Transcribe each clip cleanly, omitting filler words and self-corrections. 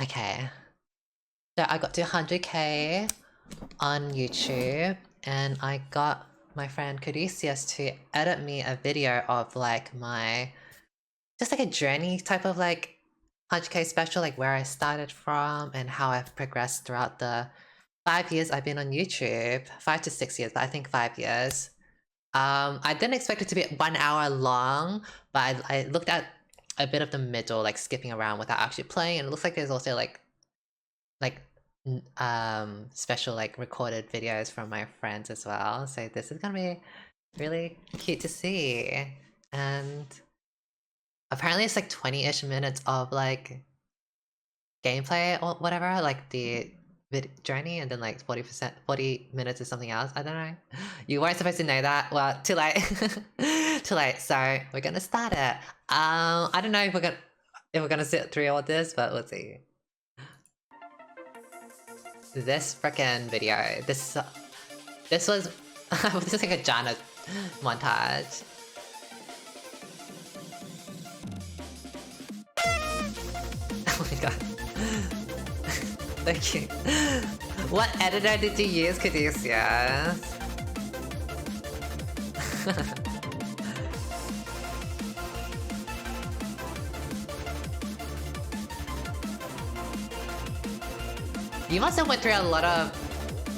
Okay. So I got to 100k on YouTube, and I got my friend Caduceus to edit me a video of like my just like a journey type of like 100k special, like where I started from and how I've progressed throughout the 5 years I've been on YouTube. 5 to 6 years, but I think 5 years. I didn't expect it to be 1 hour long, but I looked at a bit of the middle, like skipping around without actually playing, and it looks like there's also like special like recorded videos from my friends as well. So this is gonna be really cute to see. And apparently it's like 20-ish minutes of like gameplay or whatever, like the journey, and then like 40 minutes is something else. I don't know. You weren't supposed to know that. Well, too late. Too late. So we're gonna start it. I don't know if we're gonna sit through all this, but let's see. This frickin' video. This was this is like a Jana montage. Oh my god. Thank you. What editor did you use, Caduceus? You must have went through a lot of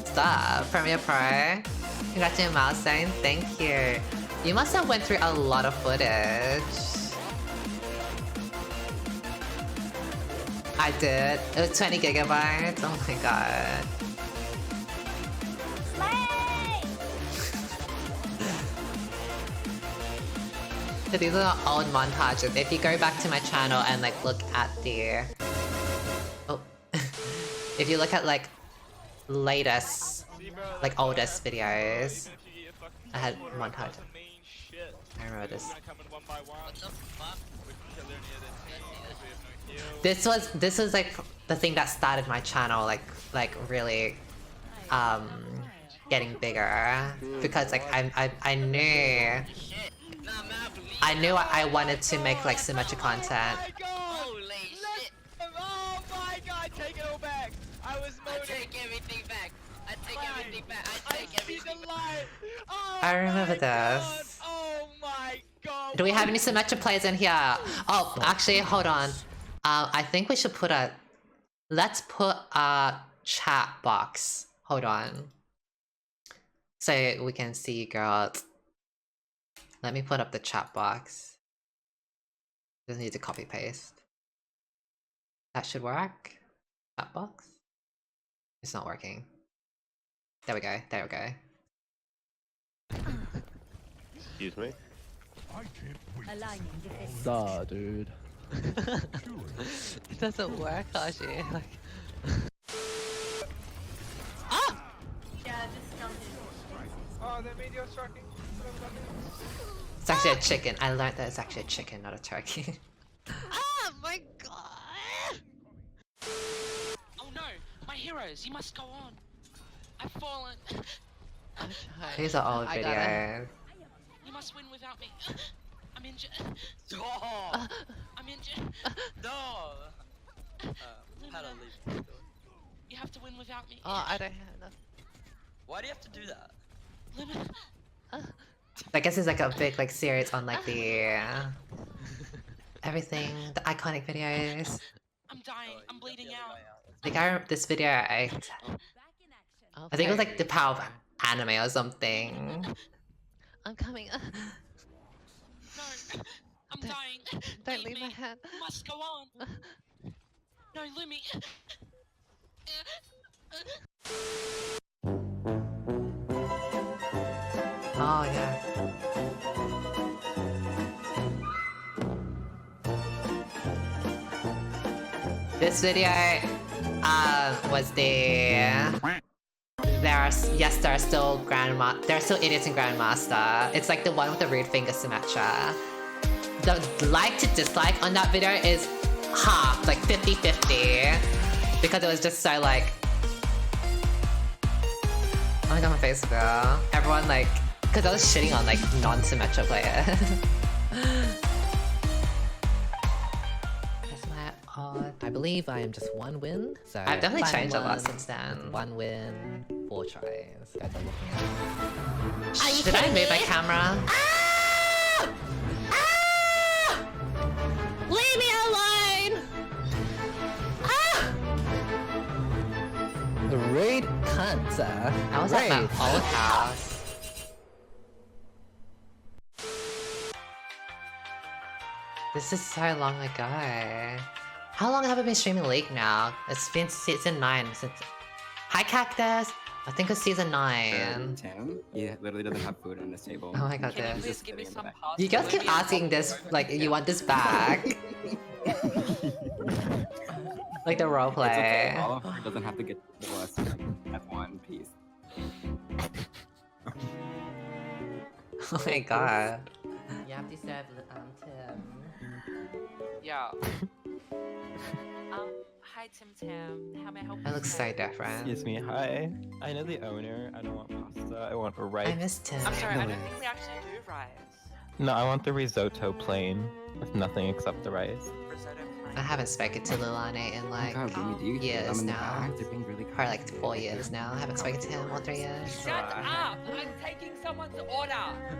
stuff. Premiere Pro. Congrats on your milestone. Thank you. You must have went through a lot of footage. I did. It was 20 gigabytes. Oh my god. So these are old montages. If you go back to my channel and like look at the... Oh. If you look at like latest, like oldest videos, I had montage. I remember this. This was like the thing that started my channel, like really getting bigger, because like I knew I wanted to make like symmetric content. Oh my god, take it all back. I take everything back. I take everything back. I take everything back. Oh, I remember this. Oh my god. Do we have any symmetric players in here? Oh, actually, hold on. I think we should put a... Let's put a chat box. Hold on. So we can see girls. Let me put up the chat box. Just need to copy paste. That should work. Chat box. It's not working. There we go. There we go. Excuse me? Duh, dude. It doesn't work, Kashi. Like... Ah! Yeah, just jumped in. Oh, the meteor striking. It's actually a chicken. I learned that it's actually a chicken, not a turkey. Oh my god! Oh no, my heroes, you must go on. I've fallen. These are old videos. You must win without me. I'm injured. Oh. I'm injured. No. How to leave? You have to win without me. Oh, I don't have enough. Why do you have to do that? Limit. I guess it's like a big like series on like the everything, the iconic videos. I'm dying. I'm bleeding out. Like I remember this video. I think it was like the power of anime or something. I'm coming. No, I'm dying. Don't leave my hand. You must go on. No, Lumi. Oh yeah. This video was there are still idiots in Grandmaster. It's like the one with the rude finger Symmetra. The like to dislike on that video is half, like 50-50. Because it was just so like... Oh my god, my face fell. Everyone like... Because I was shitting on like non-Symmetra players. That's my odd... I believe I am just 1 win. So I've definitely final changed a lot one since then. with 1 win, 4 tries. Guys are looking at Did I move my camera? Leave me alone! the raid cunt. I was at my old house. This is so long ago. How long have I been streaming League now? It's been season 9 since... Hi Cactus! I think it's season 9. Tim, he literally doesn't have food on his table. Oh my god, Can you dude. please give me some pasta? You guys keep Maybe a asking this, like, you want this back. Like the It's roleplay. okay. Oliver doesn't have to get to us at one piece. Oh my god. You have to serve Tim. Yeah. Hi Tim Tim. How may I help you? I look so different. Excuse me, hi. I know the owner. I don't want pasta. I want a rice. I miss Tim. I'm sorry, I don't think we actually do rice. No, I want the risotto plain with nothing except the rice. Risotto plain. I haven't spoken to Lilane in like oh my god, Rumi, do you hear years them in the now. back? They're being really Probably like 4 years now. I haven't spoken to him all 3 years. Shut up! I'm taking someone's order.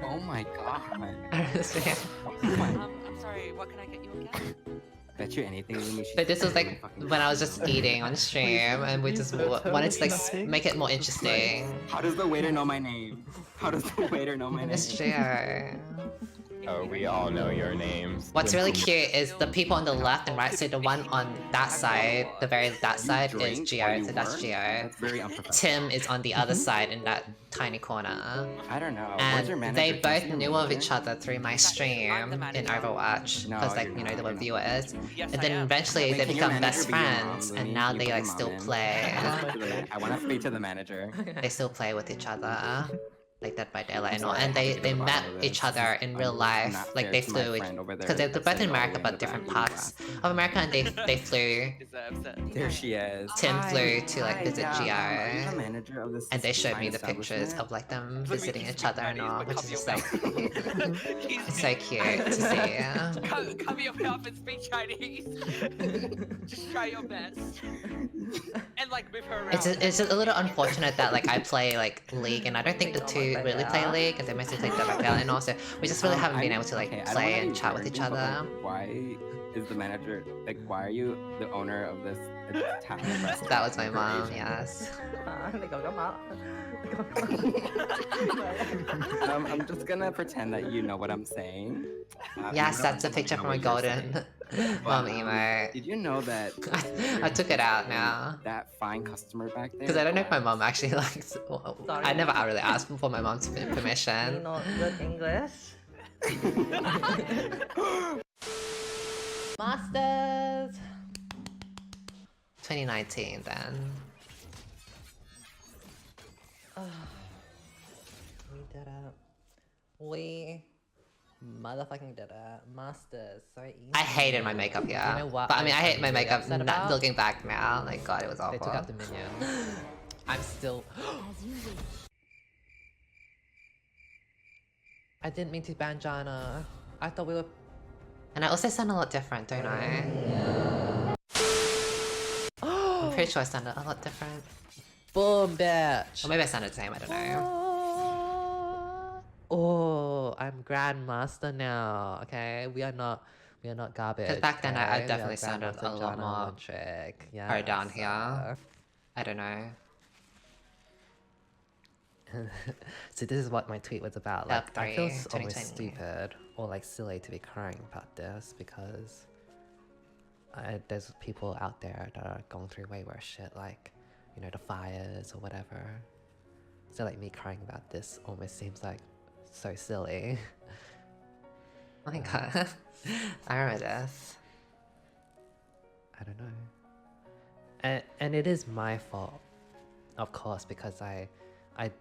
Oh my god. I don't understand. I'm sorry. What can I get you again? Bet you anything, Rumi. But this was like when I was just eating on stream and we just wanted to like make it more interesting. How does the waiter know my name? How does the waiter know my name? It's true. Oh, we all know your names. What's really cute is the people on the left and right. So the one on that side, that side is Gio, so that's Gio. That's very unprofessional. Tim is on the other side in that tiny corner. I don't know. Where's your And manager? they Can you both see your knew of manager? each other through my stream in Overwatch. No, Because like, you're you know, not, they were you're viewers. Yes, And I then am. eventually Wait, they can your become best manager be your mom, friends, Lumi? and now You they put like your still mom in. play. I want to speak to the manager. They still play with each other. Like Dead by Daylight and all. Sorry, And I have to they get met out of each this. other in real life. Not Like fair they to my flew friend over there because they're that's both in sitting all the America way in but the different back. parts of America, and they flew. Deserves it. There she is. Tim flew to like Hi, visit are you the Gio. manager of this And they showed me fine the pictures establishment? of like them Look, visiting he's each other and big all, buddies, which is but just cover like your mouth. it's so cute to see. Cover your mouth and speak Chinese. Just try your best. And like move her around. It's a little unfortunate that like I play like League and I don't think the two really play League because they mostly play Dead by Daylight, and also we just really haven't been able to like okay, I don't play wanna and be chat with rude, each but, other. like, why is the manager like? Why are you the owner of this Italian restaurant? That was my mom, yes. I'm just gonna pretend that you know what I'm saying. Yes, you that's a don't picture know from a what you're golden saying. mom But, emote. Did you know that I took it out now. that fine customer back there? Because I don't know if my mom actually likes. I never really asked for my mom's permission. not good English. Masters. 2019 then. We did it. We motherfucking did it. Masters, so easy. I hated my makeup here. You know what But I mean, I hate I'm my really makeup upset not about? looking back now. Like, God, it was awful. They took out the minion. I'm still. I didn't mean to ban Jana. I thought we were. And I also sound a lot different, don't I? I'm pretty sure I sound a lot different. Boom, bitch. Or maybe I sounded the same, I don't know. Oh, I'm Grandmaster now. Okay, we are not garbage. 'Cause back then I okay? We are definitely sounded a Grandmaster lot Jana more one trick. Yeah. Or down here. I don't know. So this is what my tweet was about. Up Like, I feel 3, almost 2020. stupid or like silly to be crying about this because there's people out there that are going through way worse shit, like, you know, the fires or whatever. So like me crying about this almost seems like so silly. Oh my god. I remember this. I don't know. And it is my fault, of course, because I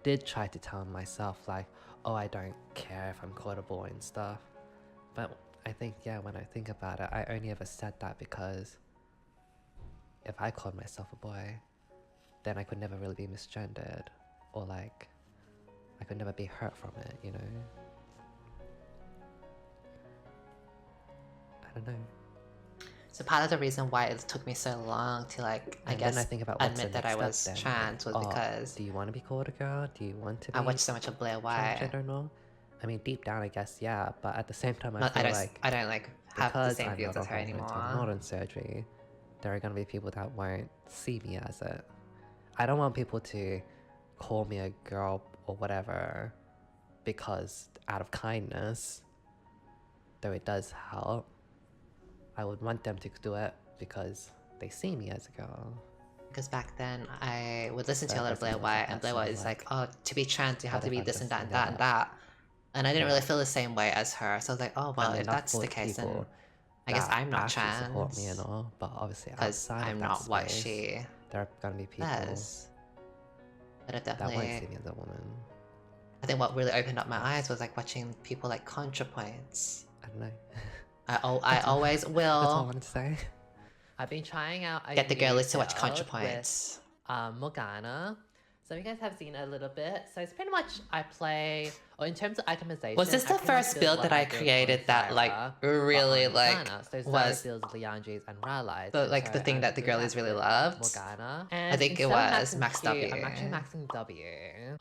did try to tell myself like, oh, I don't care if I'm called a boy and stuff. But I think, yeah, when I think about it, I only ever said that because if I called myself a boy, then I could never really be misgendered, or like, I could never be hurt from it, you know? I don't know. So part of the reason why it took me so long to like, I And guess, then I think about what's admit the that I next was step then, trans was like, oh, because do you want to be called a girl? Do you want to be I watched so much of Blair White. transgender? No. I mean, deep down, I guess, yeah. But at the same time, I Not, feel like I don't like have the because same I'm feelings not as a her hormone anymore. modern surgery, there are gonna be people that won't see me as it. I don't want people to call me a girl or whatever because out of kindness, though it does help, I would want them to do it because they see me as a girl. Because back then I would listen to So a lot of that's Blair White, and Blair White is like, oh, to be trans you have what to be if I'm this and just that and in that and it? that. And I didn't Yeah. really feel the same way as her. So I was like, oh well, And if enough that's the for case, then people I guess that I'm not actually support me and trans. all, but obviously Because outside I'm of that not what space, she there are gonna be people says. But it that won't see definitely, me as a woman. I think what really opened up my eyes was like watching people like ContraPoints. I don't know. I always That's all I will wanted to say. I've been trying out a Get the new girlies to watch build ContraPoints. with Morgana. So you guys have seen a little bit. So it's pretty much I play, or in terms of itemization. Was this I the pretty first much build what that I did on created that, like, Zyra, really, but on like, Morgana. So Zyra was builds Liandry's and Rylai's. the- and like, so the thing I that the grew girlies that really with loved? Morgana. I think it instead of was maxing Max Q, W. I'm actually maxing W.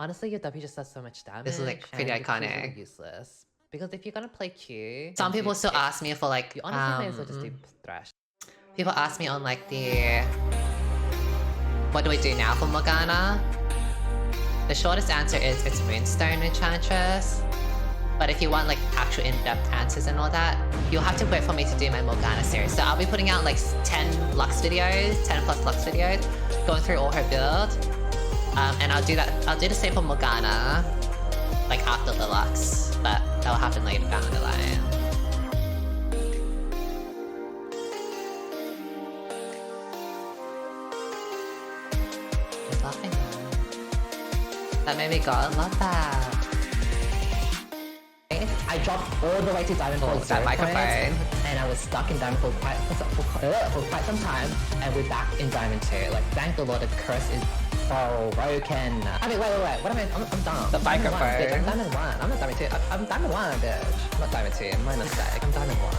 Honestly, your W just does so much damage. This is, like, pretty and your Q is iconic. really useless. Because if you're gonna play Q, Some and people do still X, ask me for, like, you honestly may as well just do Thresh. People ask me on, like, the... What do we do now for Morgana? The shortest answer is it's Moonstone Enchantress. But if you want like actual in-depth answers and all that, you'll have to wait for me to do my Morgana series. So I'll be putting out like 10 Lux videos, 10 plus Lux videos, going through all her build. And I'll do the same for Morgana, like after the Lux, but that'll happen later down the line. Who's laughing now? That made me go, I love that. I dropped all the way to Diamond Oh, for that 0 microphone. points, and I was stuck in Diamond for quite some time, and we're back in Diamond 2. Like, thank the Lord, the curse is broken. I mean, wait, what am I? I'm done. The I'm Diamond 1, bitch, I'm microphone. Diamond 1. I'm not Diamond 2. I'm Diamond 1, bitch. I'm not Diamond 2. My mistake. I'm Diamond 1.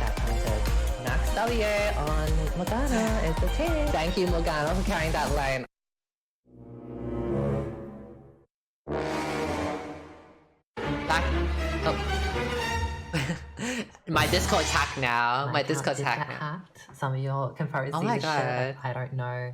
That counted. Max W on Morgana is the team. Thank you, Morgana, for carrying that lane. Back. Oh. My Discord's hacked now. My Discord's hacked now. Hacked. Some of y'all can probably Oh see my the shit. God. I don't know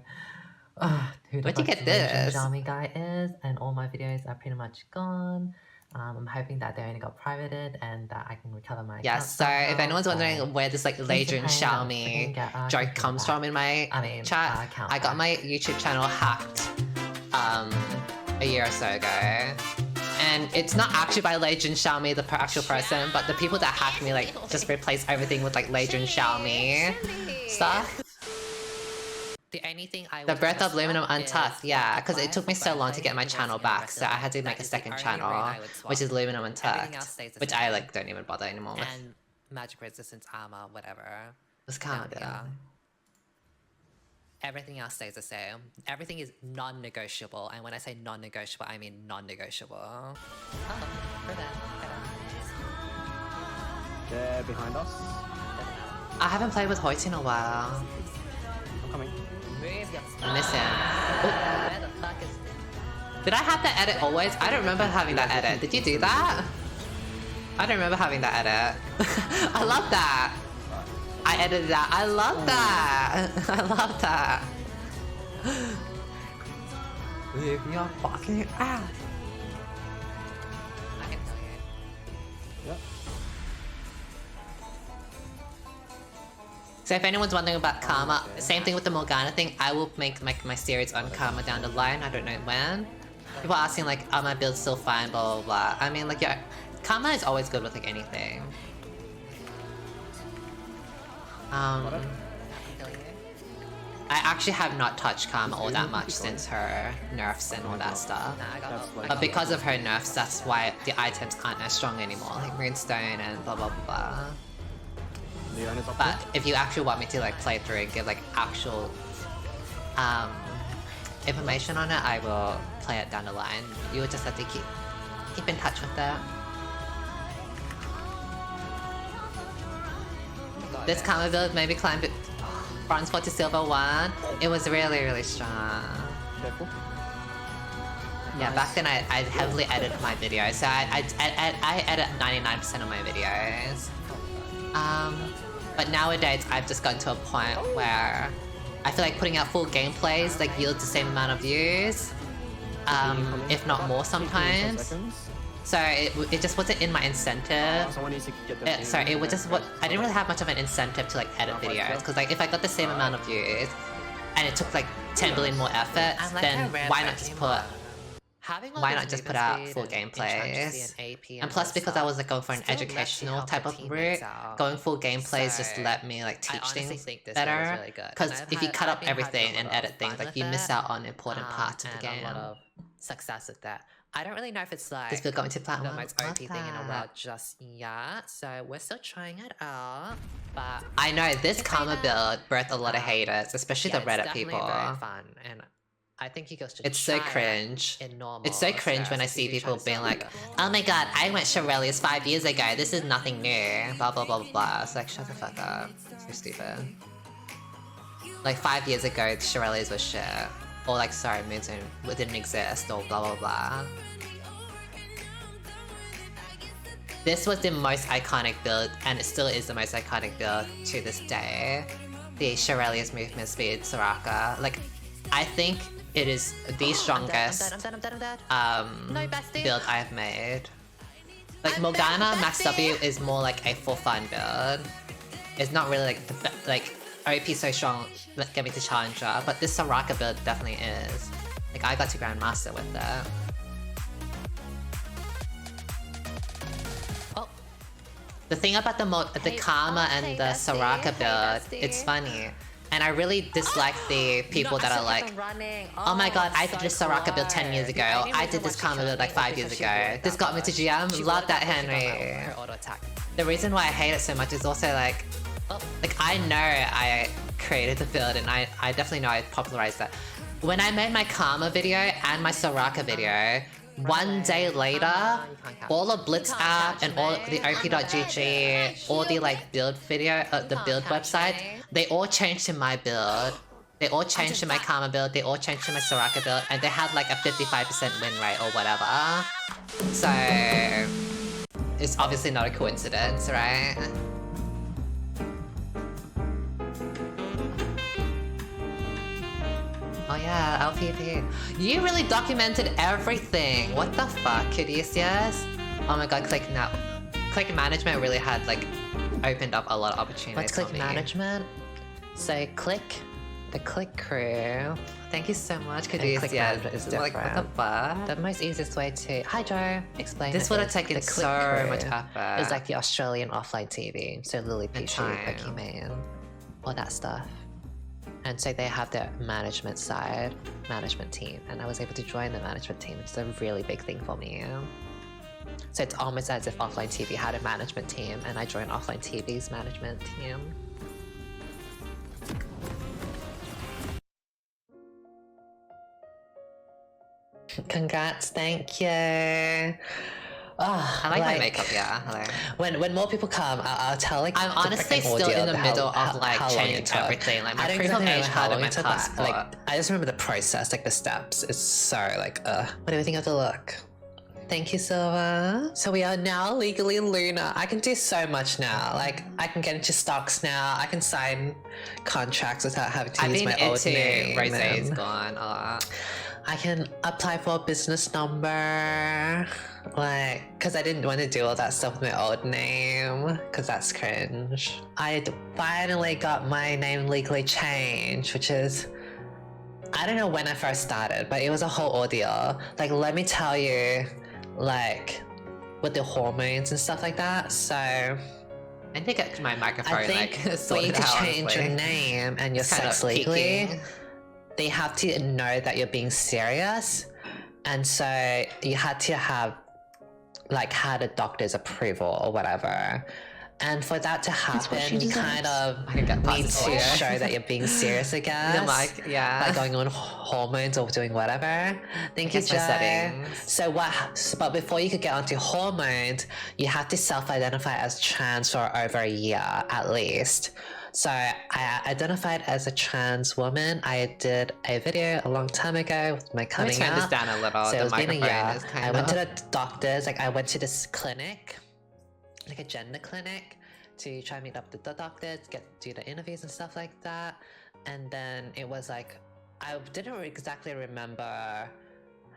who the Where'd you fuck get Legion this? Xiaomi guy is, and all my videos are pretty much gone. I'm hoping that they only got privated and that I can recover my Yeah, account so if somehow, anyone's wondering but where this like please Legion pay that Xiaomi freaking joke computer comes back. from in my I mean, chat, account I got back. my YouTube channel hacked a year or so ago. And it's not actually by Legion Xiaomi, the actual person, but the people that hacked me like just replace everything with like Legion Xiaomi stuff. The only thing I The would Breath of swap Luminum is Untucked, yeah, because it took me so long to Breath get my of channel Luminum back, so I Untucked. had to make That a is the second only channel, ring I would swap. which is Luminum Everything Untucked, else stays the which same. I like don't even bother anymore with. And magic resistance armor, whatever. It's kind of Yeah. Everything else stays the same. Everything is non-negotiable, and when I say non-negotiable, I mean non-negotiable. Oh, They're behind us. I haven't played with Hoyt in a while. I'm coming. I miss him. Where the fuck is... Did I have that edit always? I don't remember having that edit. Did you do that? I don't remember having that edit. I love that. I edited that. I love that. I love that. Leave your fucking ass. I can tell you. Yep. So if anyone's wondering about Karma, same thing with the Morgana thing, I will make my series on Karma down the line, I don't know when. People are asking like, are my builds still fine, blah blah blah. I mean like, yeah, Karma is always good with like anything. I actually have not touched Karma all that much since her nerfs and all that stuff. Nah, I got That's like- But because of her nerfs, that's why the items aren't as strong anymore, like Moonstone and blah blah blah. Leon is up But if you actually want me to like play through and give like actual information on it, I will play it down the line. You will just have to keep in touch with that. this karma build made me climb bronze 4 to silver 1. It was really, really strong. Careful. Yeah, back then I heavily edited my videos, so I edit 99% of my videos. But nowadays I've just gotten to a point where I feel like putting out full gameplays like yields the same amount of views, if not more sometimes. So it just wasn't in my incentive. Sorry, it was just what I didn't really have much of an incentive to like edit videos, because like if I got the same amount of views and it took like 10 billion more effort, then why not just put out full gameplays? And plus, because I was like going for an educational type of route, going full gameplays just let me like teach things better. Because if you cut up everything and edit things, like you miss out on important parts of the game. A lot of success with that. I don't really know if it's like This build got me to platinum. the most OP thing in the world just yet, so we're still trying it out. But I know this karma build birthed a lot of haters, especially the Reddit it's people. definitely very fun, and I think you guys should. It's so try it cringe. in normal, It's so cringe when I see people being like, "Oh my god, I went Shirelius 5 years ago. This is nothing new." Blah blah blah blah blah. It's like, shut the fuck up. So stupid. Like 5 years ago, Shirelius was shit, or like sorry, Moonstone didn't exist, or blah blah blah. This was the most iconic build, and it still is the most iconic build to this day. The Shirelius movement speed Soraka. Like, I think it is the strongest build I've made. Like Morgana Max W is more like a for fun build. It's not really like like OP so strong that get me to Challenger, but this Soraka build definitely is. Like I got to Grandmaster with that. Oh, the thing about the Karma and the Soraka build, it's funny. And I really dislike the people that are like, oh my god, I did this Soraka build 10 years ago, or I did this Karma build like 5 years ago. This got me to GM, love that Henry. The reason why I hate it so much is also like I know I created the build and I definitely know I popularized that. When I made my Karma video and my Soraka video, one day later, all the Blitz app and all the op.gg, all the like build video, the build website, they all changed to my build. They all changed to my Karma build, they all changed to my Soraka build, and they had like a 55% win rate or whatever. So, it's obviously not a coincidence, right? Oh yeah, LPP. You really documented everything. What the fuck, Caduceus? Oh my god, Click management really had like opened up a lot of opportunities. What's Click management? So the Click crew. Thank you so much, Caduceus. Click management is Like what the fuck? The most easiest way to hi Joe explain This it would have is taken the Click so crew much effort. It's like the Australian offline TV, so Lily Pichu, time. Pokemon, all that stuff. And so they have their management side, management team, and I was able to join the management team, which is a really big thing for me. So it's almost as if Offline TV had a management team, and I joined Offline TV's management team. Congrats, thank you. Oh, I like my makeup, yeah. Hello. When more people come, I'll tell like I'm the honestly freaking still ordeal in the of middle how of like long changing it took. everything. Like my I don't proof of exactly age know how card long and my it took, but, passport. like I just remember the process, like the steps. It's so like What do you think of the look? Thank you, Silva. So we are now legally Luna. I can do so much now. Like I can get into stocks now. I can sign contracts without having to use my old name. Rosé's and gone. I can apply for a business number. Like, because I didn't want to do all that stuff with my old name, because that's cringe. I finally got my name legally changed, which is, I don't know when I first started, but it was a whole ordeal. Like, let me tell you, like, with the hormones and stuff like that. So, I need to get my microphone I think like for you sorted to out, change your honestly. name and your It's kind sex of legally, peaking. they have to know that you're being serious, and so you had to have like had a doctor's approval or whatever, And for that to what she happen, you kind deserves. of I can get past need this to one. show that you're being serious, I guess. The mic, yeah. Like going on hormones or doing whatever. Thank you, Against my Joe. settings. So but before you could get onto hormones, you have to self-identify as trans for over a year at least. So I identified as a trans woman. I did a video a long time ago with my Let me coming turn out. this down a little. So The it's been a microphone year. is kind I of. went to the doctors. Like I went to this clinic, like a gender clinic, to try and meet up with the doctors, do the interviews and stuff like that. And then it was like I didn't exactly remember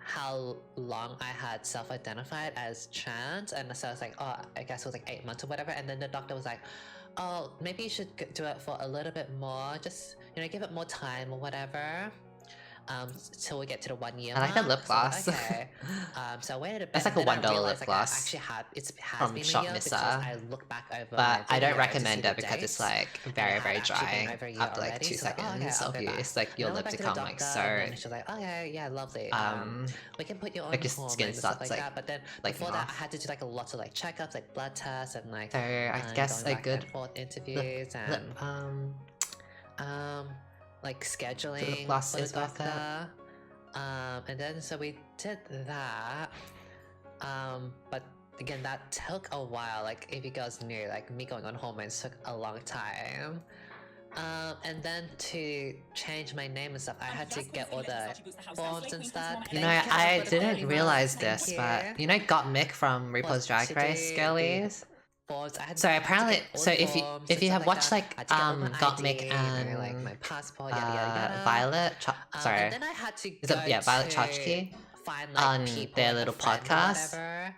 how long I had self-identified as trans, and so I was like, oh, I guess it was like 8 months or whatever. And then the doctor was like, oh, maybe you should do it for a little bit more, just give it more time or whatever. Till we get to the 1 year. I like the mark. lip So I gloss. was like, okay. So I waited a bit. That's like and a then I $1 realized, lip like, gloss I actually has from been Shop a year Missa. because I look back over. But my I don't videos to see recommend the it because it's dates, like and very, it very had actually been dry over a year after like already, 2 so I was like, oh, okay, seconds I'll of go back. use. Like your And I went lips back to the become like doctor, so and she was like, okay, yeah, lovely. We can put you on like your hormones skin and stuff starts, like like, that. But then liking before that, off. I had to do like a lot of like checkups, like blood tests and like So I guess going a back good and forth interviews and like scheduling gloss for the is worth it. doctor. And then so we did that. But again, that took a while. Like if you guys knew, like me going on hormones took a long time. And then to change my name and stuff, I had to get all the forms and stuff. You know, Thank you I for the didn't compliment. realize Thank this, you. but you know, Got Mick from RuPaul's Drag to Race do girlies. Forms. I had So I had to apparently, get all so the if you forms if and you stuff have watched that. like I had to get all my Got ID, Mick and like my passport, yada yada yada. Violet, And then I had to is go it, yeah, Violet to Chachki find like on people, their like, little a friend or podcast. whatever,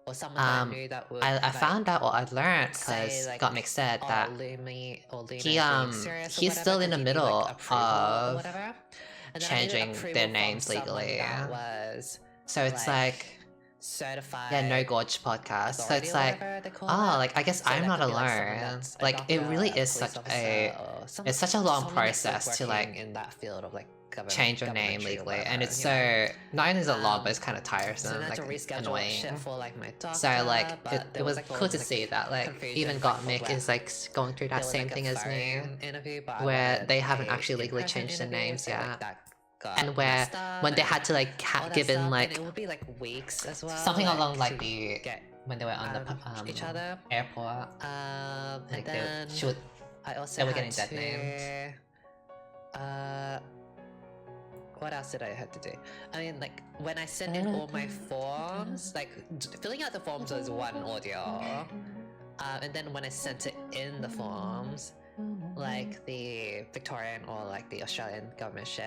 or someone that I knew that would. I like, found out what I learned say, because like, Got Mick said that Lumi or Lena he being serious or he's whatever, still in 'cause the you need, middle like, approval or of whatever. And then I needed changing approval their from names someone legally. that was So it's like certified. yeah, No Gorge podcast. So authority it's or like whatever they call oh, it. like I guess So I'm that not could be, like, someone alone. that's a Like it doctor, really a is police such officer, a or it's such a long someone that's, like, process to working like in that field of like change your name governmentry or legally, whatever, and it's you know. so not only is it long, but it's kind of So tiresome, then I had to like reschedule annoying. shit for like my doctor. So like but it there was like, cool always, to like, see that like confusion, even like, Got for Mick where is like going through that there was, same like, a thing as me, phone interview, but I where wanted they haven't a actually legally in-person changed their interview, names so, yet. like, that got And where messed up when they and had to like all that give in stuff, like and it would be like weeks as well. something along to like the get when they were on the each other. airport, And like then she would I also they were had getting dead to, names. what else did I have to do? I mean, like when I sent in all my forms, like filling out the forms was one audio, and then when I sent it in the forms, like the Victorian or like the Australian government shit.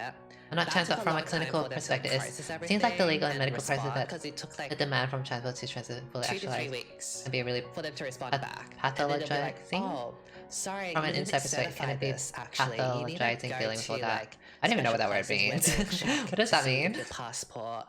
I'm not that trans, took but a from a long time clinical for them to perspective, process it seems like the legal and everything medical respond, process that 'cause it took the like demand from transport to transit will 2 to actually 3 like weeks and be really for them to respond path- back. And then they'll be like, pathologizing oh, sorry, from you an didn't inside perspective. Can certify it be this, actually. You need to pathologizing go feelings for to, that? like, I don't even know what that word special places where means. they check What does that to see mean? Your passport,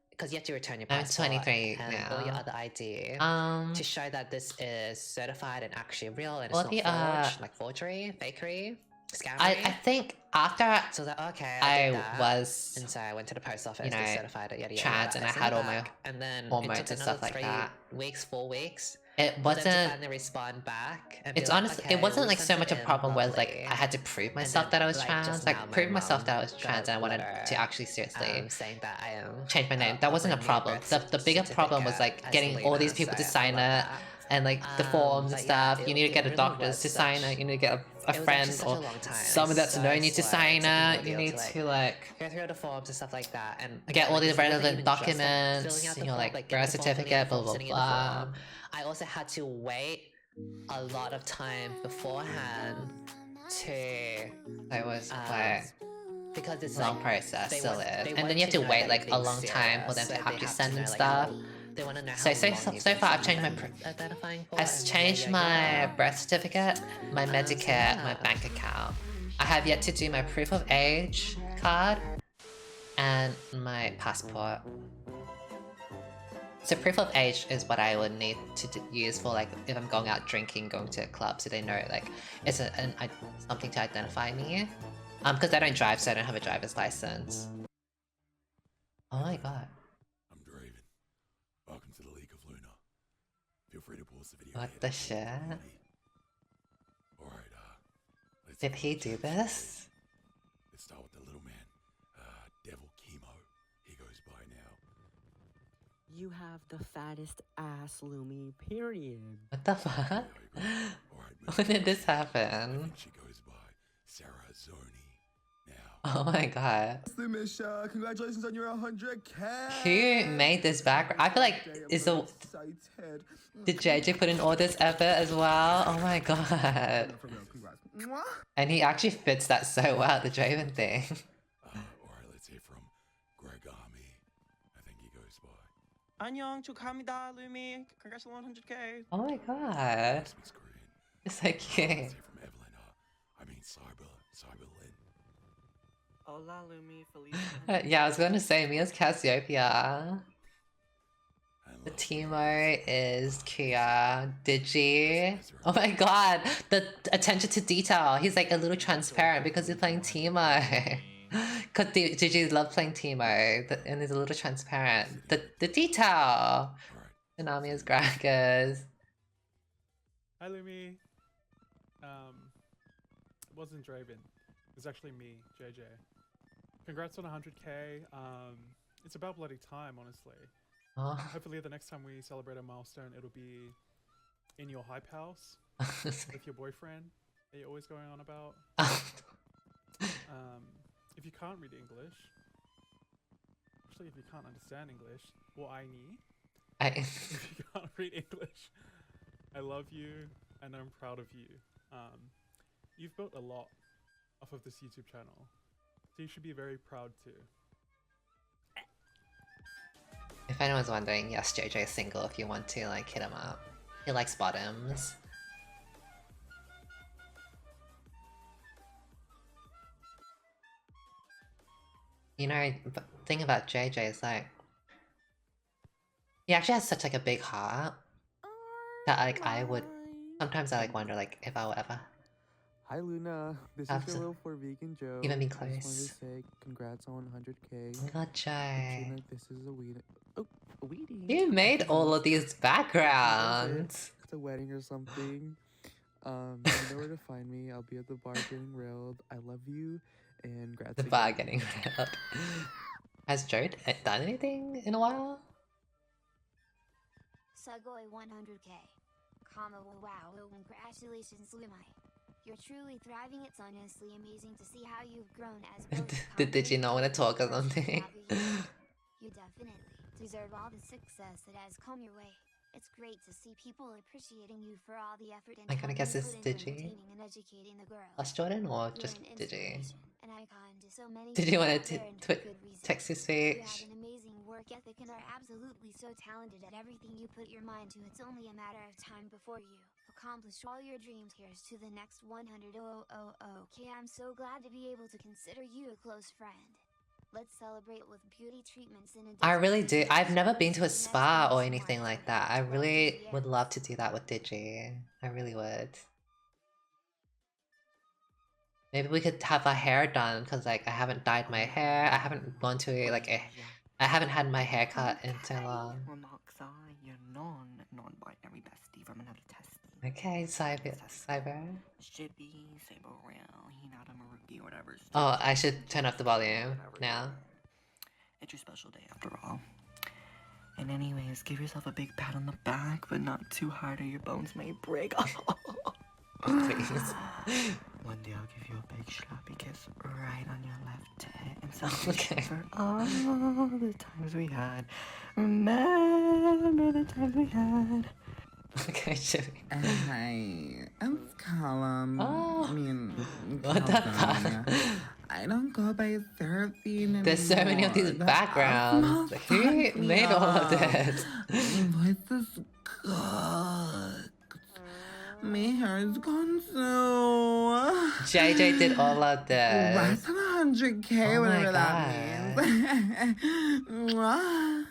because you have to return your I'm passport 23 and all your now. other ID to show that this is certified and actually real and Well, it's the, not forged, like forgery, fakery, scammery. I think after So I was like, okay, I did that. was And so I went to the post office, you know, they certified it, yada yada. trans, yada. and I sent had it all my back, and then it hormones took and another stuff like 3 that. weeks, 4 weeks. It For them to wasn't. finally respond back. And be It's like, honestly, okay, it wasn't we like so sent much it a in, problem where like lovely. I had to prove And myself then, that I was like, trans, just like now my prove myself mum that I was got trans, a and I wanted letter, to actually seriously saying that I am change my name. That wasn't a my new problem. birth The bigger problem was certificate like as getting all these Lena, people to so sign I love it, that. and like the forms and But yeah, stuff. You need to get a really doctor was to sign such- it. You need to get a it was actually friend such or a long time. someone that's So known you to slow. sign It took an it. You ordeal need to like go through the forms and stuff like that, and get all like, the it wasn't relevant even just, like, documents, filling out the you know, form, like getting birth the form, filling in the certificate, blah form, blah sending in the blah. form. I also had to wait a lot of time beforehand to It was um, quite because it's a long like process, they still want- is, they and want then you have to know wait that like you're a long being time for them serious, to so they actually have send know, and like, stuff. they want to know So how so long so, you've so been far I've changed my identifying for, I've and changed yada, my yada, yada. birth certificate, my so Medicare, my yeah. bank account. I have yet to do my proof of age card and my passport. So proof of age is what I would need to use for like if I'm going out drinking, going to a club, so they know like it's something to identify me. Because I don't drive, so I don't have a driver's license. Oh my god. I'm Draven. Welcome to the League of Luna. Feel free to pause the video. What here the to shit? follow me. Did he do this? Let's start with the little man. Devil Chemo. He goes by now. You have the fattest ass, Lumi, period. What the fuck? Alright, When did this I happen? think she goes by Sarah Zoni now. Oh my god. Misha, congratulations on your 100k. Who made this background? I feel like did JJ put in all this effort as well? Oh my god. And he actually fits that so well, the Draven thing. Alright, let's hear from Greg Army. I think he goes by. Annyeong, 축하합니다, Lumi. Congrats on 100k. Oh my god. Christmas Korean. It's so cute. Let's hear from Evelyn. I mean Cyberlyn. Hola, Lumi, Feliz. Yeah, I was going to say Mia's Cassiopeia. The Teemo is Kia. Digi. Oh my god, the attention to detail. He's like a little transparent because he's playing Teemo. Because Digi loves playing Teemo and he's a little transparent. The detail. And Namia's Gragas. Hi Lumi. It wasn't Draven. It was actually me, JJ. Congrats on 100k. It's about bloody time, honestly. Oh. Hopefully the next time we celebrate a milestone, it'll be in your hype house with your boyfriend that you're always going on about. If you can't read English, actually if you can't understand English, well if you can't read English, I love you and I'm proud of you. You've built a lot off of this YouTube channel, so you should be very proud too. If anyone's wondering, yes, JJ is single if you want to like hit him up. He likes bottoms. You know, the thing about JJ is like he actually has such like a big heart that like I would sometimes I like wonder like if I would ever Hi Luna, this Have is some- your little 4 vegan Joe. even be I just wanted close. to say congrats on 100k. Oh my god, Jay. Like this is a weed. Oh, a weedie. You made all of these backgrounds. It's a wedding or something. You know where to find me. I'll be at the bar getting railed. I love you and grats. The bar getting railed. Has Joe done anything in a while? Sugoi 100k. Comma wow, congratulations Lumai. You're truly thriving. It's honestly amazing to see how you've grown as both Did you not want to talk or something? You definitely deserve all the success that has come your way. It's great to see people appreciating you for all the effort and I kinda time guess you it's put into Digi. entertaining and educating the girls. Plus Jordan or You're just an Digi? inspiration, an icon to so many Did you people want out to there and for good reason. text your You speech? have an amazing work ethic and are absolutely so talented at everything you put your mind to. It's only a matter of time before you accomplish all your dreams. Here's to the next 100. Okay, I'm so glad to be able to consider you a close friend. Let's celebrate with beauty treatments in I really do. I've never been to a spa or anything like that. I really would love to do that with Digi. I really would. Maybe we could have our hair done because like I haven't dyed my hair. I haven't gone to like I haven't had my hair cut in so long. Remarks are your non-binary bestie from another testy. Okay, cyber. Shippy, Saber Rail, Hinata Maruki, whatever. Oh, I should turn up the volume now. It's your special day after all. And anyways, give yourself a big pat on the back, but not too hard or your bones may break. Please. One day I'll give you a big slappy kiss right on your left tit and celebrate for all the times we had. Remember the times we had. Okay, Jimmy. Hi, I'm Callum. Oh. I mean, What the California. I don't go by therapy anymore. There's so many of these The backgrounds. alcohol Who fucked me made all of up. this? My voice is cooked. My hair's gone so. JJ did all of this. Less than 100k, Oh my whatever that means. Mwah.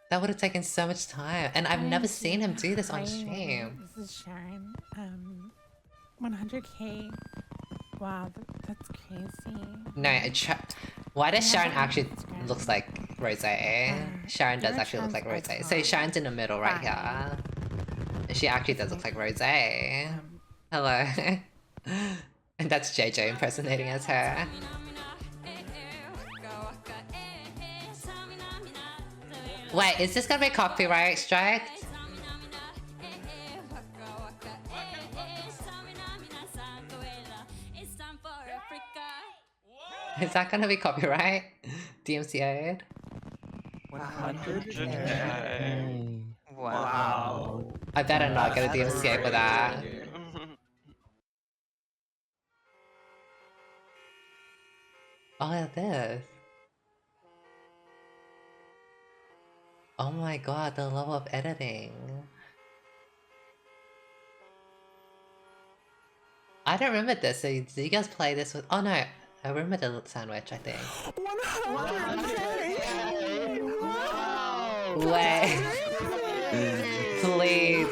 That would have taken so much time, and I've never seen him do this on stream. This is Sharon. 100k. Wow, that's crazy. No, why does Sharon actually looks like Rose? Sharon does you're actually look like Rose. trans So Sharon's in the middle right here. She actually does look like Rose. Hello. And that's JJ impersonating as her. Wait, is this gonna be copyright strike? Is that gonna be copyright? DMCA? 100K. Wow. I better not get a DMCA for that. Oh, look at this. Oh my god, the level of editing. I don't remember this, so did you guys play this with— oh no, I remember the sandwich, I think. 100K! Wait. Please.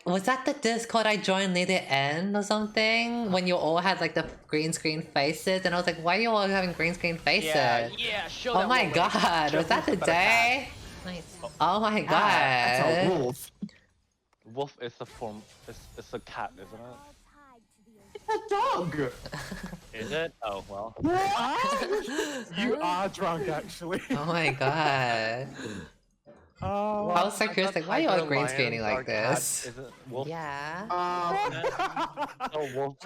Was that the Discord I joined near the end or something? When you all had like the green screen faces, and I was like, why are you all having green screen faces? Yeah, show Oh that my one, god, Show was that the who's better cat. day? Oh my god. That's a wolf. Wolf is a form. It's a cat, isn't it? It's a dog! Is it? Oh well. You are drunk, actually. Oh my god. Oh, I was so curious, like, why are you all green screening like Cat, this? is it wolf? Yeah. Oh, wolf.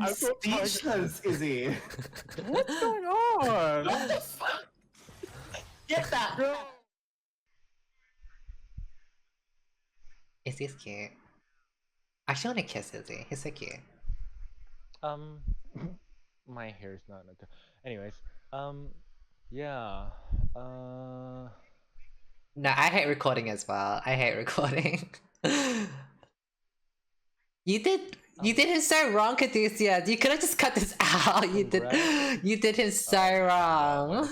I'm speechless, Izzy. What's going on? What the fuck? Get that! Izzy's cute. I actually want to kiss Izzy. He's so cute. My hair is not. Anyways, yeah. No, I hate recording as well. I hate recording. You did him so wrong, Caduceus. You could have just cut this out. You did him so wrong.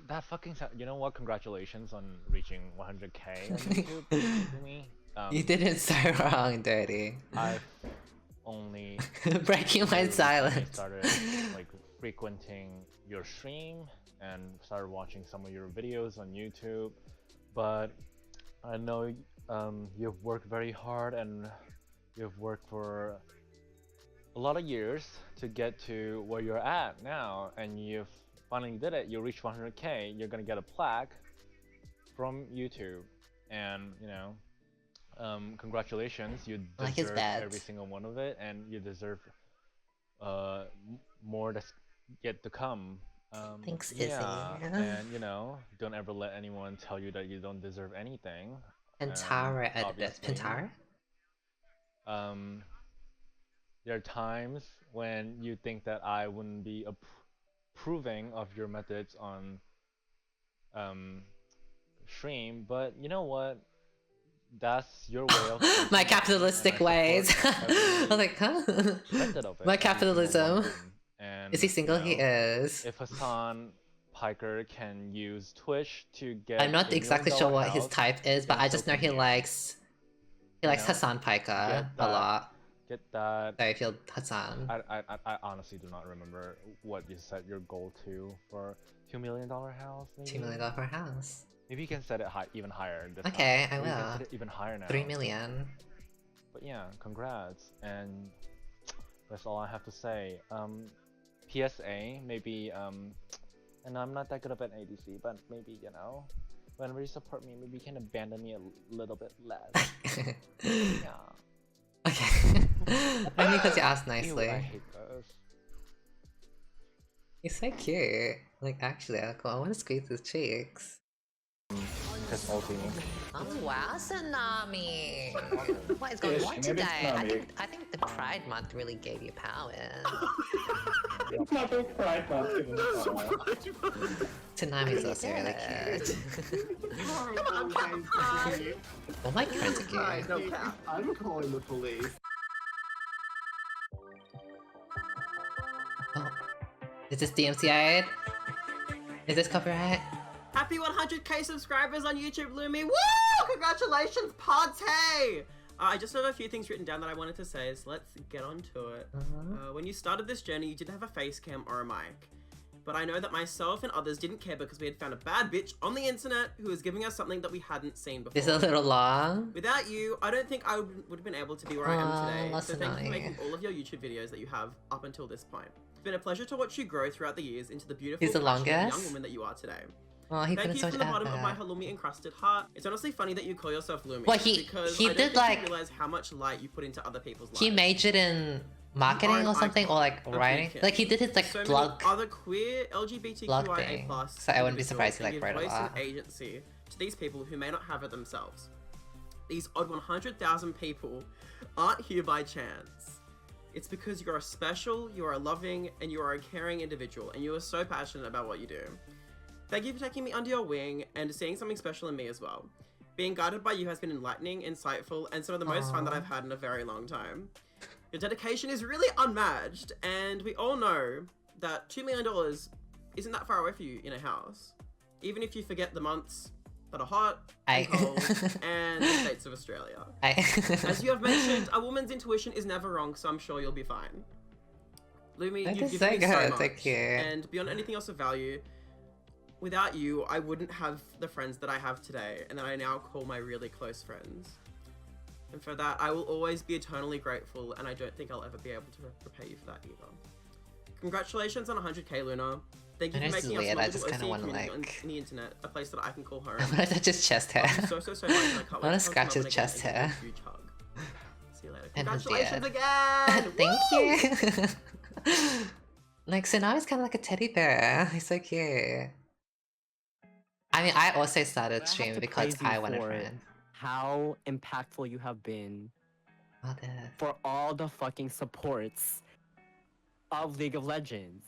That fucking you know what? Congratulations on reaching 100K on YouTube. To me. You did it so wrong, Dirty. I've only breaking my silence. Started like frequenting your stream and started watching some of your videos on YouTube, but I know you've worked very hard and you've worked for a lot of years to get to where you're at now, and you've finally did it. You reached 100K. You're gonna get a plaque from YouTube, and you know. Congratulations, you deserve every single one of it, and you deserve more that's yet to come. Thanks, Izzy. Yeah, and you know, don't ever let anyone tell you that you don't deserve anything. Pintara edited this. Pintara? There are times when you think that I wouldn't be approving of your methods on stream, but you know what? That's your way of my capitalistic ways. I was like, huh? My capitalism. And, is he single? You know, he is. If Hassan Piker can use Twitch to get I'm not exactly sure what his type is, but I just know he likes Hassan Piker a lot. Get that. So I feel Hassan. I honestly do not remember what you set your goal to for $2 million house. Maybe? $2 million for a house. Maybe you can set it even higher. This okay, time. I will. You can set it even higher now. 3 million. But yeah, congrats, and that's all I have to say. PSA, maybe and I'm not that good of an ADC, but maybe you know, whenever you support me, maybe you can abandon me a little bit less. Yeah. Okay. Only because you asked nicely. Ew, I hate this. He's so cute. Like actually, I want to squeeze his cheeks. Oh wow, Tsunami! What is going on today? I think the Pride Month really gave you power. It's not the Pride Month giving me power. Tsunami's also really cute. Come on, guys. All my friends are cute. I'm calling the police. Oh. Is this DMCA? Is this copyright? Happy 100K subscribers on YouTube, Lumi! Woo! Congratulations, party! I just have a few things written down that I wanted to say, so let's get on to it. When you started this journey, you didn't have a face cam or a mic. but I know that myself and others didn't care because we had found a bad bitch on the internet who was giving us something that we hadn't seen before. It's a little long. Without you, I don't think I would have been able to be where I am today. that's So thank you for making annoying. all of your YouTube videos that you have up until this point. It's been a pleasure to watch you grow throughout the years into the beautiful, He's the passionate young longest? woman that you are today. Oh, he Thank put in you so from much the bottom of my effort. halloumi encrusted heart. It's honestly funny that you call yourself Lumi. Well, he because did, I don't think like- you realize how much light you put into other people's lives. He majored in marketing an or something, or like icon, a writing. beacon. Like he did his like So many blog. other queer blog LGBTQIA thing. plus So I wouldn't be surprised he, like, give wrote a voice lot. and agency to these people who may not have it themselves. These odd 100,000 people aren't here by chance. It's because you are special, you are loving, and you are a caring individual, and you are so passionate about what you do. Thank you for taking me under your wing and seeing something special in me as well. Being guided by you has been enlightening, insightful, and some of the most fun that I've had in a very long time. Your dedication is really unmatched, and we all know that $2 million isn't that far away for you in a house. Even if you forget the months that are hot and cold and the states of Australia. As you have mentioned, a woman's intuition is never wrong, so I'm sure you'll be fine. Lumi, That you've is given me so so good, much, thank you. and beyond anything else of value, without you, I wouldn't have the friends that I have today, and that I now call my really close friends. And for that, I will always be eternally grateful, and I don't think I'll ever be able to repay you for that either. Congratulations on 100k, Luna. Thank you I know for this is making us weird, a I little just kinda OC wanna, community like- on the internet, a place that I can call home. I'm gonna touch his chest hair. Love you so much, and I can't I wait wanna to scratch hug his you up chest again and hair. give you a huge hug. See you later. And his Congratulations beard. again! Thank you. Like, so now he's kind of like a teddy bear. He's so cute. I mean, I also started streaming because praise you I wanted for friends. how impactful you have been Oh, this. for all the fucking supports of League of Legends.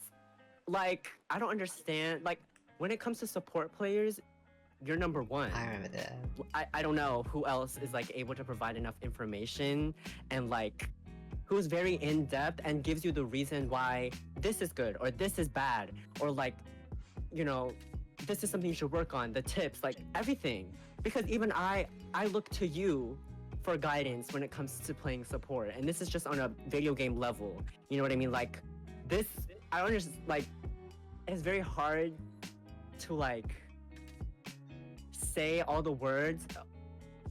Like, I don't understand. Like, when it comes to support players, you're number one. I remember that. I don't know who else is like able to provide enough information and like who's very in depth and gives you the reason why this is good or this is bad or like, you know, this is something you should work on, the tips, like everything. Because even I look to you for guidance when it comes to playing support, and this is just on a video game level. You know what I mean? Like this, I don't understand. Like, it's very hard to like say all the words,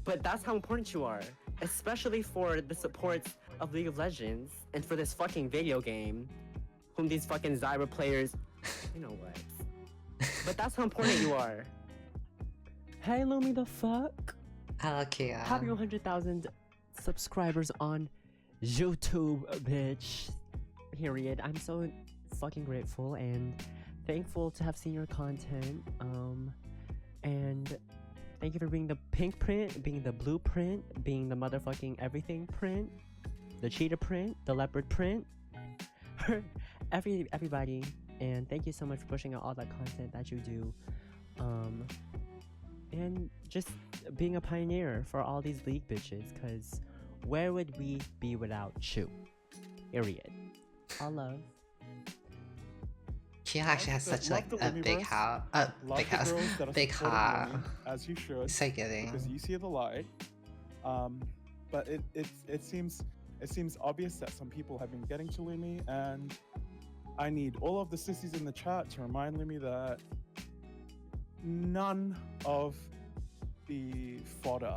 but that's how important you are, especially for the supports of League of Legends and for this fucking video game, whom these fucking Zyra players, you know what? But that's how important you are. Hey, Lumi, the fuck? Hello, Kia. Happy 100,000 subscribers on YouTube, bitch. Period. I'm so fucking grateful and thankful to have seen your content. And thank you for being the pink print, being the blue print, being the motherfucking everything print, the cheetah print, the leopard print. Everybody. And thank you so much for pushing out all that content that you do. And just being a pioneer for all these league bitches, because where would we be without you? Period. All love. Kia actually has such like Love the a big Lumiverse. house. Love Big the house. girls that are Big supporting heart. Lumi, as you should. So giving. Because you see the light. But it seems obvious that some people have been getting to Lumi, and I need all of the sissies in the chat to remind Lumi that none of the fodder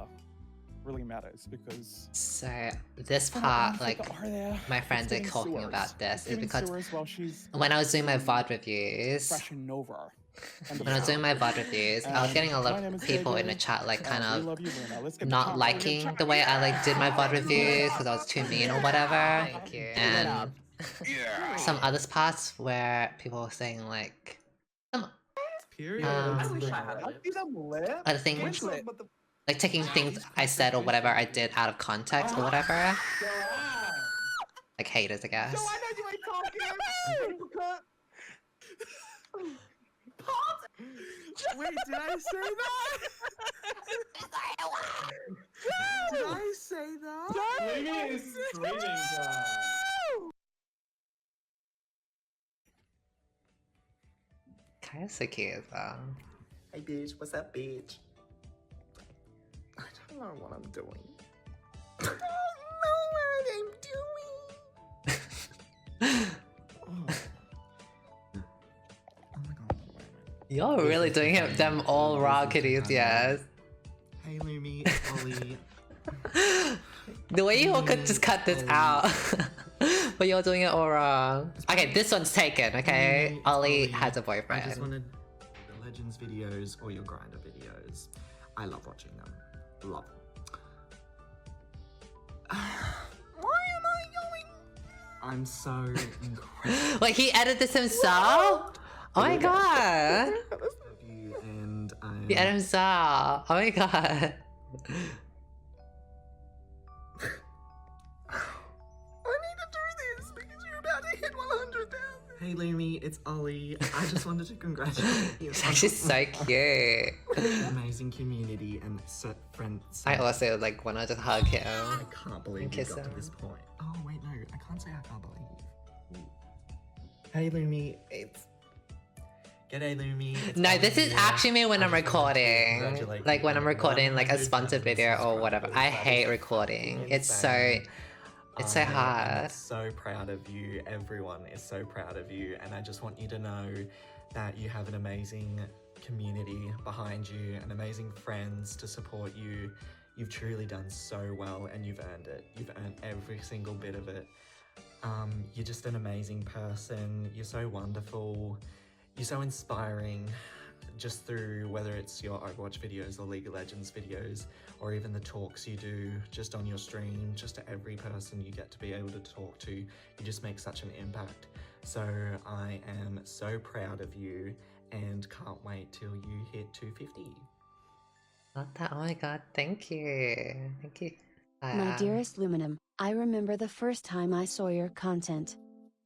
really matters, because So this some part, of like the are there, my it's friends are getting talking sewers. about this It's is getting because sewers while she's when I was doing my VOD reviews, fresh and Nova. when I was doing my VOD reviews, I was getting a lot of people in the chat like kind We love you, Luna. Let's get the not chat liking the way I like did my VOD reviews because I was too mean or whatever. And some other parts where people were saying like Period. other things, like taking things I said or whatever I did out of context or whatever. Like haters, I guess. Wait, did I say that? Did I say that? Lumi is screaming, guys. Kind of so cute as well. Hey bitch, what's up, bitch? I don't know what I'm doing. I don't know what I'm doing. You're really doing it, them all raw kitties, yes. Hey Lumi, it's Ollie. The way you all could just cut this out. But you're doing it all wrong. Okay, this one's taken, okay? Ollie has a boyfriend. I just wanted the Legends videos or your Grinder videos. I love watching them. Love them. Why am I going? I'm so incredible. Wait, he edited this himself? Oh my god. And He edited himself. Oh my god. I need to do this because you're about to hit 100,000. Hey Lumi, it's Ollie. I just wanted to congratulate you. He's actually so cute. Amazing community and friends. I also like wanna just hug him. I can't believe you kiss got him. to this point. Oh wait, no, I can't say I can't believe. Hey Lumi, it's... G'day Lumi. It's No, Ollie this is here. actually me when I I'm just wanted to recording. congratulate Like you when I'm on recording like a 100,000 sponsored video or whatever. I subscribers. hate recording. It's so I am hard. so proud of you. Everyone is so proud of you, and I just want you to know that you have an amazing community behind you and amazing friends to support you. You've truly done so well, and you've earned it. You've earned every single bit of it. You're just an amazing person. You're so wonderful. You're so inspiring, just through whether it's your Overwatch videos or League of Legends videos, or even the talks you do just on your stream, just to every person you get to be able to talk to. You just make such an impact. So I am so proud of you and can't wait till you hit 250. Not that. Oh my god, thank you. Thank you. My dearest Luminum, I remember the first time I saw your content.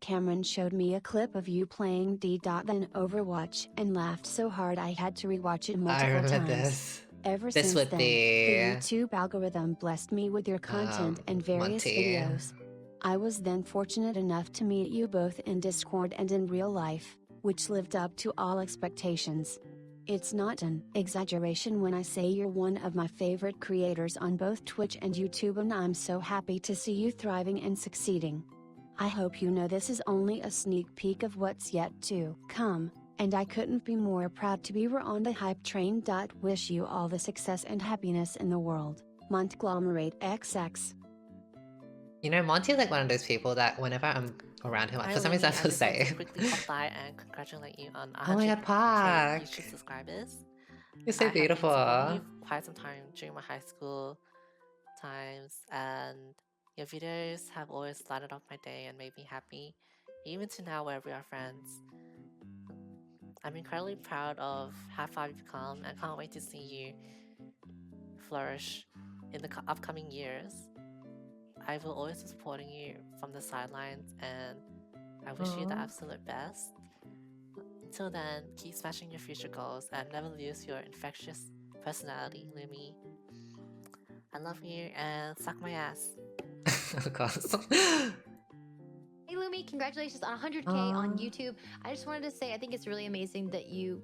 Cameron showed me a clip of you playing D.Then Overwatch and laughed so hard I had to rewatch it multiple remember times. this. Ever This since would then, be, the YouTube algorithm blessed me with your content and various Monty. videos. I was then fortunate enough to meet you both in Discord and in real life, which lived up to all expectations. It's not an exaggeration when I say you're one of my favorite creators on both Twitch and YouTube, and I'm so happy to see you thriving and succeeding. I hope you know this is only a sneak peek of what's yet to come, and I couldn't be more proud to be on the hype train. Wish you all the success and happiness in the world. Montglomerate XX. You know, Monty is like one of those people that whenever I'm around him, for some reason I feel safe. Quickly pop by and congratulate you on Oh my god, Park! YouTube subscribers. You're so I have been beautiful. supporting you for quite some time during my high school times, and your videos have always lighted up my day and made me happy, even to now where we are friends. I'm incredibly proud of how far you've come and can't wait to see you flourish in the upcoming years. I will always be supporting you from the sidelines, and I wish you the Aw. absolute best. Until then, keep smashing your future goals and never lose your infectious personality, Lumi. I love you and suck my ass. Of course. Hey Lumi, congratulations on 100k on YouTube. I just wanted to say I think it's really amazing that you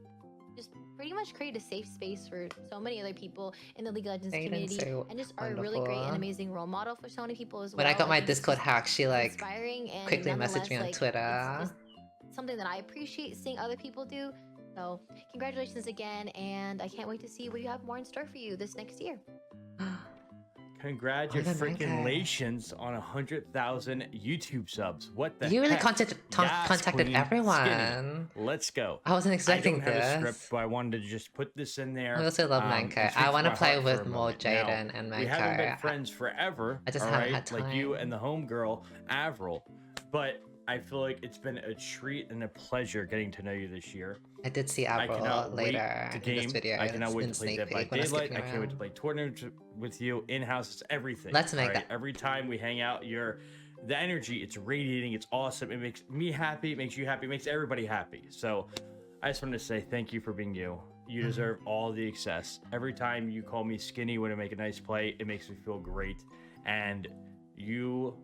just pretty much create a safe space for so many other people in the League of Legends Aiden's community, so and just are a really great wonderful. and amazing role model for so many people as well. When I got my think it's Discord just hack, she like inspiring and quickly messaged nonetheless, me on like, Twitter. it's just something that I appreciate seeing other people do. So congratulations again, and I can't wait to see what you have more in store for you this next year. Congratulations on 100,000 YouTube subs. What the You really heck? contacted Queen everyone. Skinny. Let's go. I wasn't expecting I don't have a this. script, but I wanted to just put this in there. I also love Manko. it speaks I want to my play heart for with a more moment. Now, Jaden and We haven't been Manko. friends forever. I just all haven't right? had Like you time. and the homegirl, Avril. But I feel like it's been a treat and a pleasure getting to know you this year. I did see I Avril cannot wait later to in game. this video. I cannot wait in to play sneak Dead by peek when I was Daylight. I skipping can't wait to around. play tournaments with you in-house. It's everything. Let's make all that. Every time we hang out, the energy, it's radiating. It's awesome. It makes me happy. It makes you happy. It makes everybody happy. So I just wanted to say thank you for being you. You deserve all the success. Every time you call me skinny when I make a nice play, it makes me feel great. And you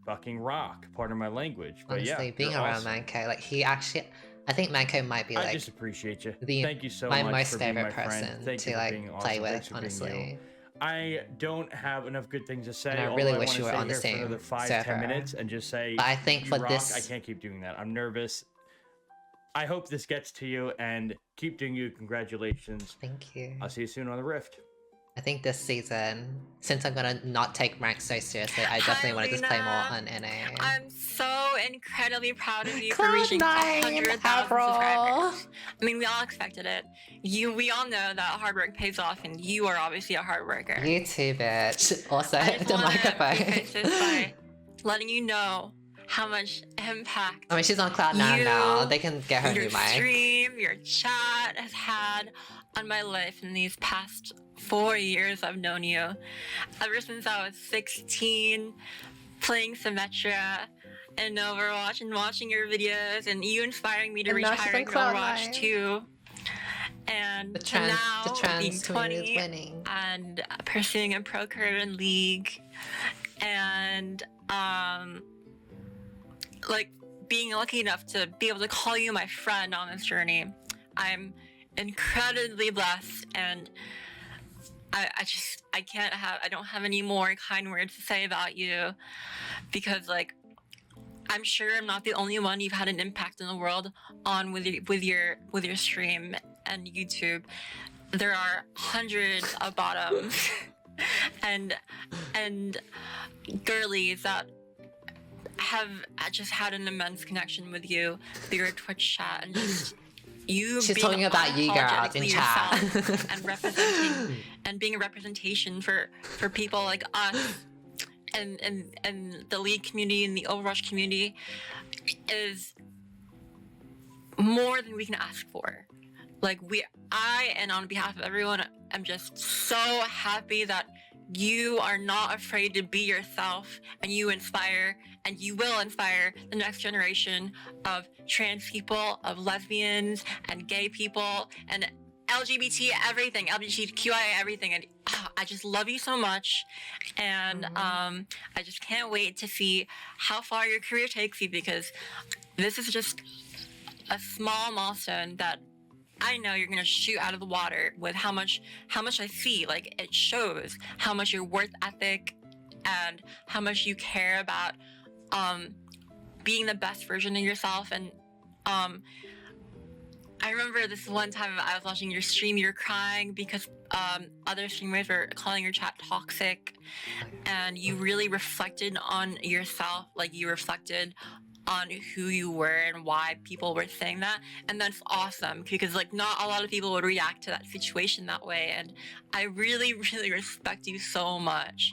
fucking rock. Pardon my language. But Honestly, yeah, being you're around awesome. Manko, like he actually, I think Manko might be I like just appreciate you. the Thank you so my much most for being favorite my friend. person Thank to you for like being play awesome. with. Thanks for being Honestly, you. I don't have enough good things to say. And I although really I wish wanna you were stay on the here for same another 5-10 server. minutes and just say. But I think "You for rock." this- I can't keep doing that. I'm nervous. I hope this gets to you and keep doing you. Congratulations. Thank you. I'll see you soon on the Rift. I think this season, since I'm gonna not take rank so seriously, I definitely want to just play more on NA. I'm so incredibly proud of you for reaching 100,000 subscribers. I mean, we all expected it. We all know that hard work pays off, and you are obviously a hard worker. You too, bitch. Also, I just the wanna microphone. preface this by letting you know how much impact I mean, she's on Cloud9 now. They can get her a your new mic. stream, your chat has had on my life in these past 4 years I've known you. Ever since I was 16, playing Symmetra and Overwatch and watching your videos, and you inspiring me to And reach now she's higher on in Overwatch Cloud9. too. And The trans being queen is 20 winning. and pursuing a pro career in League, and like being lucky enough to be able to call you my friend on this journey. I'm incredibly blessed, and I don't have any more kind words to say about you, because like I'm sure I'm not the only one you've had an impact in the world on with your stream and YouTube. There are hundreds of bottoms and girlies that have just had an immense connection with you through your Twitch chat, and just you She's being talking about you girls in unapologetically chat. yourself and representing and being a representation for people like us and the League community and the Overwatch community is more than we can ask for. Like and on behalf of everyone, I'm just so happy that you are not afraid to be yourself, and you inspire, and you will inspire the next generation of trans people, of lesbians and gay people, and LGBT everything, LGBTQIA everything. And I just love you so much, and I just can't wait to see how far your career takes you, because this is just a small milestone that I know you're gonna shoot out of the water with how much I see. Like, it shows how much your worth ethic and how much you care about being the best version of yourself. And I remember this one time I was watching your stream, you were crying because other streamers were calling your chat toxic, and you really reflected on yourself. Like, you reflected on who you were and why people were saying that, and that's awesome, because like not a lot of people would react to that situation that way, and I really respect you so much,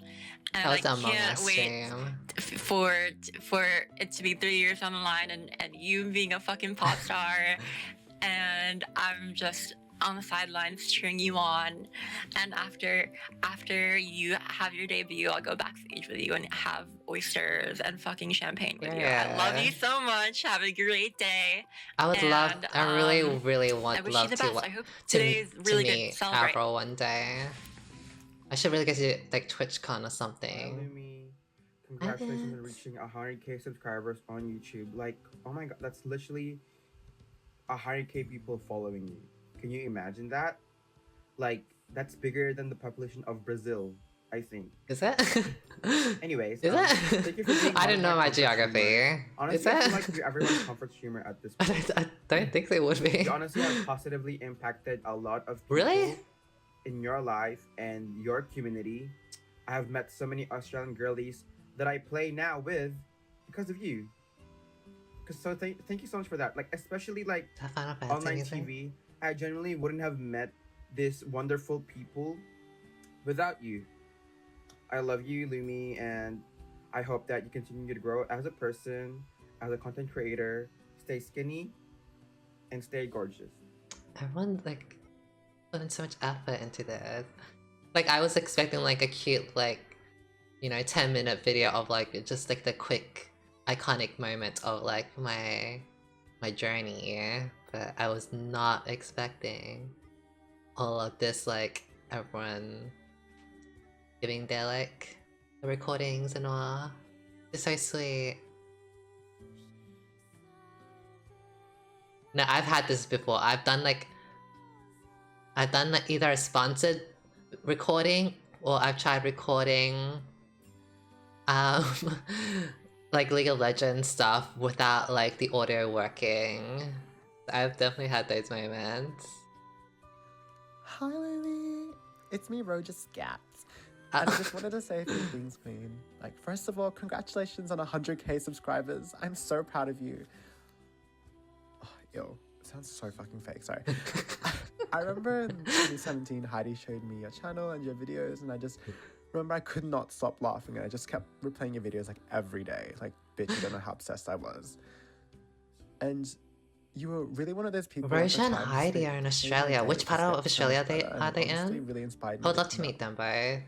and I can't wait for it to be 3 years down the line, and you being a fucking pop star, and I'm just on the sidelines cheering you on, and after you have your debut, I'll go backstage with you and have oysters and fucking champagne with you. I love you so much. Have a great day. I would love. I really I would wish love you the best. I hope to today is really good. meet Celebrate. Avril one day. I should really get to like TwitchCon or something. Congratulations on reaching 100K subscribers on YouTube. Like, oh my god, that's literally 100K people following you. Can you imagine that? Like, that's bigger than the population of Brazil, I think. Is it? Anyways, Is it? thank you for being I one didn't of know my comfort geography. streamers. Honestly, Is I feel it? like you're everyone's comfort streamer at this point. I don't think they would be. You honestly have positively impacted a lot of people Really? in your life and your community. I have met so many Australian girlies that I play now with because of you. So thank you so much for that. Like, especially like online TV, I genuinely wouldn't have met these wonderful people without you. I love you, Lumi, and I hope that you continue to grow as a person, as a content creator. Stay skinny and stay gorgeous. Everyone like putting so much effort into this. Like, I was expecting like a cute 10-minute video of like just like the quick iconic moment of like my journey, but I was not expecting all of this, like everyone giving their like the recordings and all. It's so sweet. No, I've had this before. I've done like either a sponsored recording, or I've tried recording like League of Legends stuff without like the audio working, I've definitely had those moments. Hi, Lily. It's me, Roger Scats. And I just wanted to say a few things, Queen. Like, first of all, congratulations on 100k subscribers. I'm so proud of you. Oh, yo, it sounds so fucking fake, sorry. I remember in 2017, Heidi showed me your channel and your videos, and I just remember I could not stop laughing, and I just kept replaying your videos like every day. Like, bitch, you don't know how obsessed I was. And you were really one of those people. Roja and Heidi are in Australia. Which part of Australia are they in? Really inspired me I would to love to come meet them both.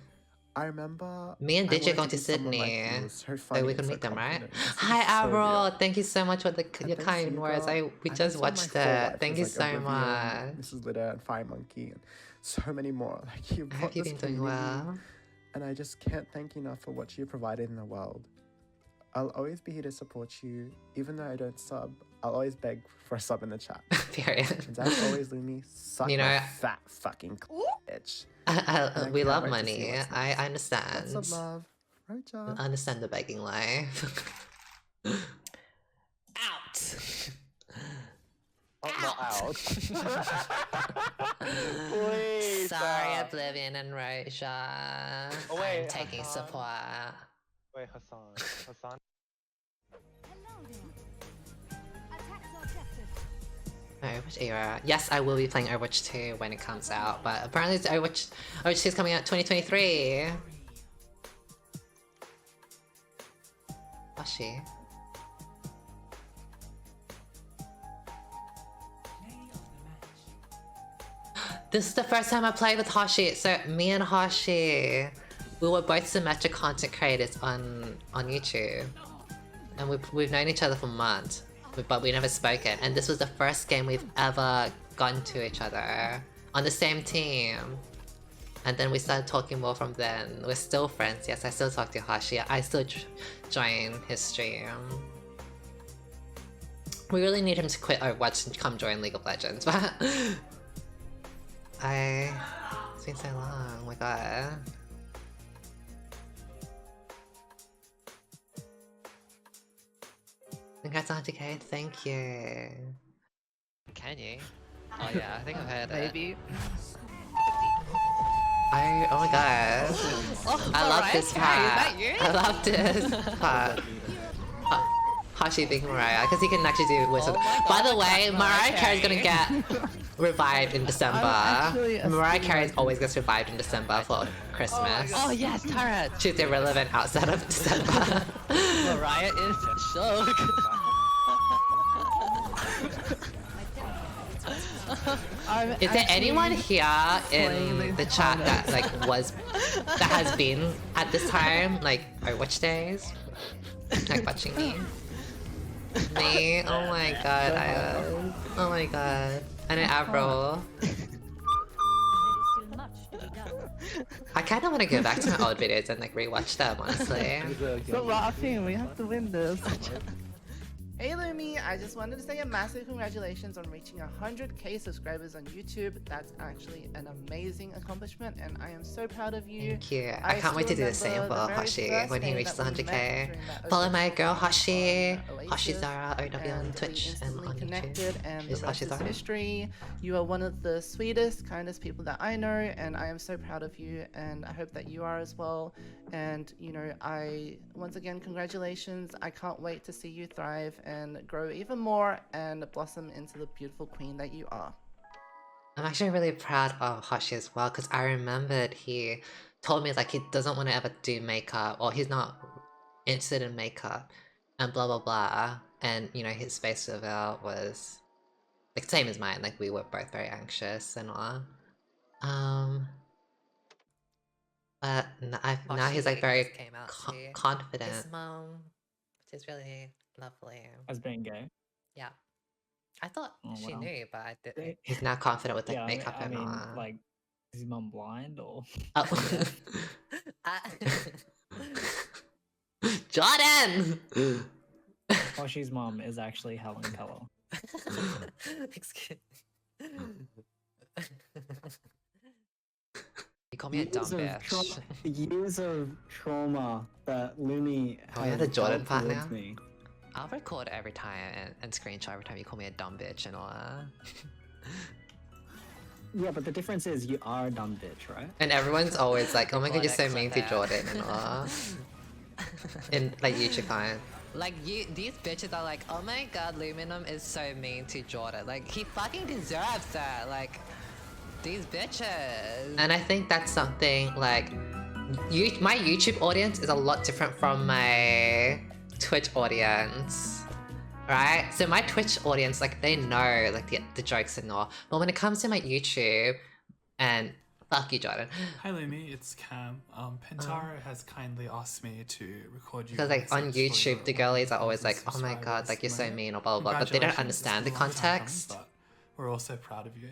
I remember Me and I DJ wanted going to be someone like Sydney, you. It was so so funny we and could so meet them, right? confident. It's Hi, just so Avril. real. Thank you so much for your And thanks to kind you, words. girl. We And just also my watched full it. life Thank is you like so Oblivion, much. Mrs. Litter, and Fire Monkey, and so many more. Like you've I got hope you've this been doing community, well. and I just can't thank you enough for what you provided in the world. I'll always be here to support you, even though I don't sub. I'll always beg for a sub in the chat. Period. And as always, Lumi, suck You know, my fat fucking bitch. We can't love wait to see money. what's I next. understand. Lots of love. Roja. I understand the begging life. Out. Oh, not out. Sorry, Oblivion and Roja. Oh, wait, I'm taking Hassan. support. Wait, Hassan. Overwatch era. Yes, I will be playing Overwatch 2 when it comes out, but apparently it's Overwatch 2 is coming out 2023. Hoshi. This is the first time I played with Hoshi. So me and Hoshi, we were both symmetric content creators on YouTube, and we've known each other for months, but we never spoken. And this was the first game we've ever gone to each other on the same team. And then we started talking more from then. We're still friends. Yes, I still talk to Hoshi. I still join his stream. We really need him to quit Overwatch and come join League of Legends, but it's been so long. Oh my god. Congrats on 100k. Thank you. Can you? Oh yeah, I think I've heard Maybe. Oh my god. Oh, I love Mariah this Carey, is part. that you? I love this part. Hashi being Mariah, because he can actually do whistle. By the way, Mariah Carey's gonna get revived in December. Mariah Carey always gets revived in December for Christmas. Oh yes, Tara. She's irrelevant outside of December. Mariah is shook. Is there anyone here in the chat that that has been at this time, like Overwatch days? Like watching me? Me? Oh my god, oh my god. And an Avril. I kinda wanna go back to my old videos and like rewatch them, honestly. Stop laughing, we have to win this. Hey Lumi, I just wanted to say a massive congratulations on reaching 100k subscribers on YouTube. That's actually an amazing accomplishment and I am so proud of you. Thank you. I can't wait to do the same for Hashi when he reaches 100k. Follow my girl Hashi, Hashi Zara OW on Twitch and on connected YouTube. and She's the rest Hashi is Zara. history. You are one of the sweetest, kindest people that I know and I am so proud of you and I hope that you are as well. And you know, once again, congratulations. I can't wait to see you thrive and grow even more and blossom into the beautiful queen that you are. I'm actually really proud of Hashi as well because I remembered he told me like he doesn't want to ever do makeup or he's not interested in makeup and blah blah blah. And you know, his face reveal was like same as mine. Like we were both very anxious and all. But now he's like very confident. His mom, which is really lovely. As being gay. Yeah. I thought Oh, she wow. knew, but I didn't. He's now confident with like Yeah, makeup I and mean, all. like, is his mum blind or? Oh. Jordan! Hoshi's mum is actually Helen Keller. Excuse You call me a dumb bitch. Years of trauma that Lumi Oh, yeah, has the Jordan felt part towards now? me. I'll record every time and screenshot every time you call me a dumb bitch and all that. Yeah, but the difference is you are a dumb bitch, right? And everyone's always like, oh my god, you're so mean to Clip it. Jordan and all. In like YouTube comment. Like these bitches are like, oh my god, Luminum is so mean to Jordan. Like he fucking deserves that. Like these bitches. And I think that's something like my YouTube audience is a lot different from my Twitch audience. Right? So my Twitch audience, like they know like the jokes and all. But when it comes to my YouTube and fuck you, Jordan. Hi Lumi, it's Cam. Pentaro has kindly asked me to record you. Because like on YouTube, the girlies are always like, oh my god, like you're so mean or blah blah blah, but they don't understand the context. But we're also proud of you.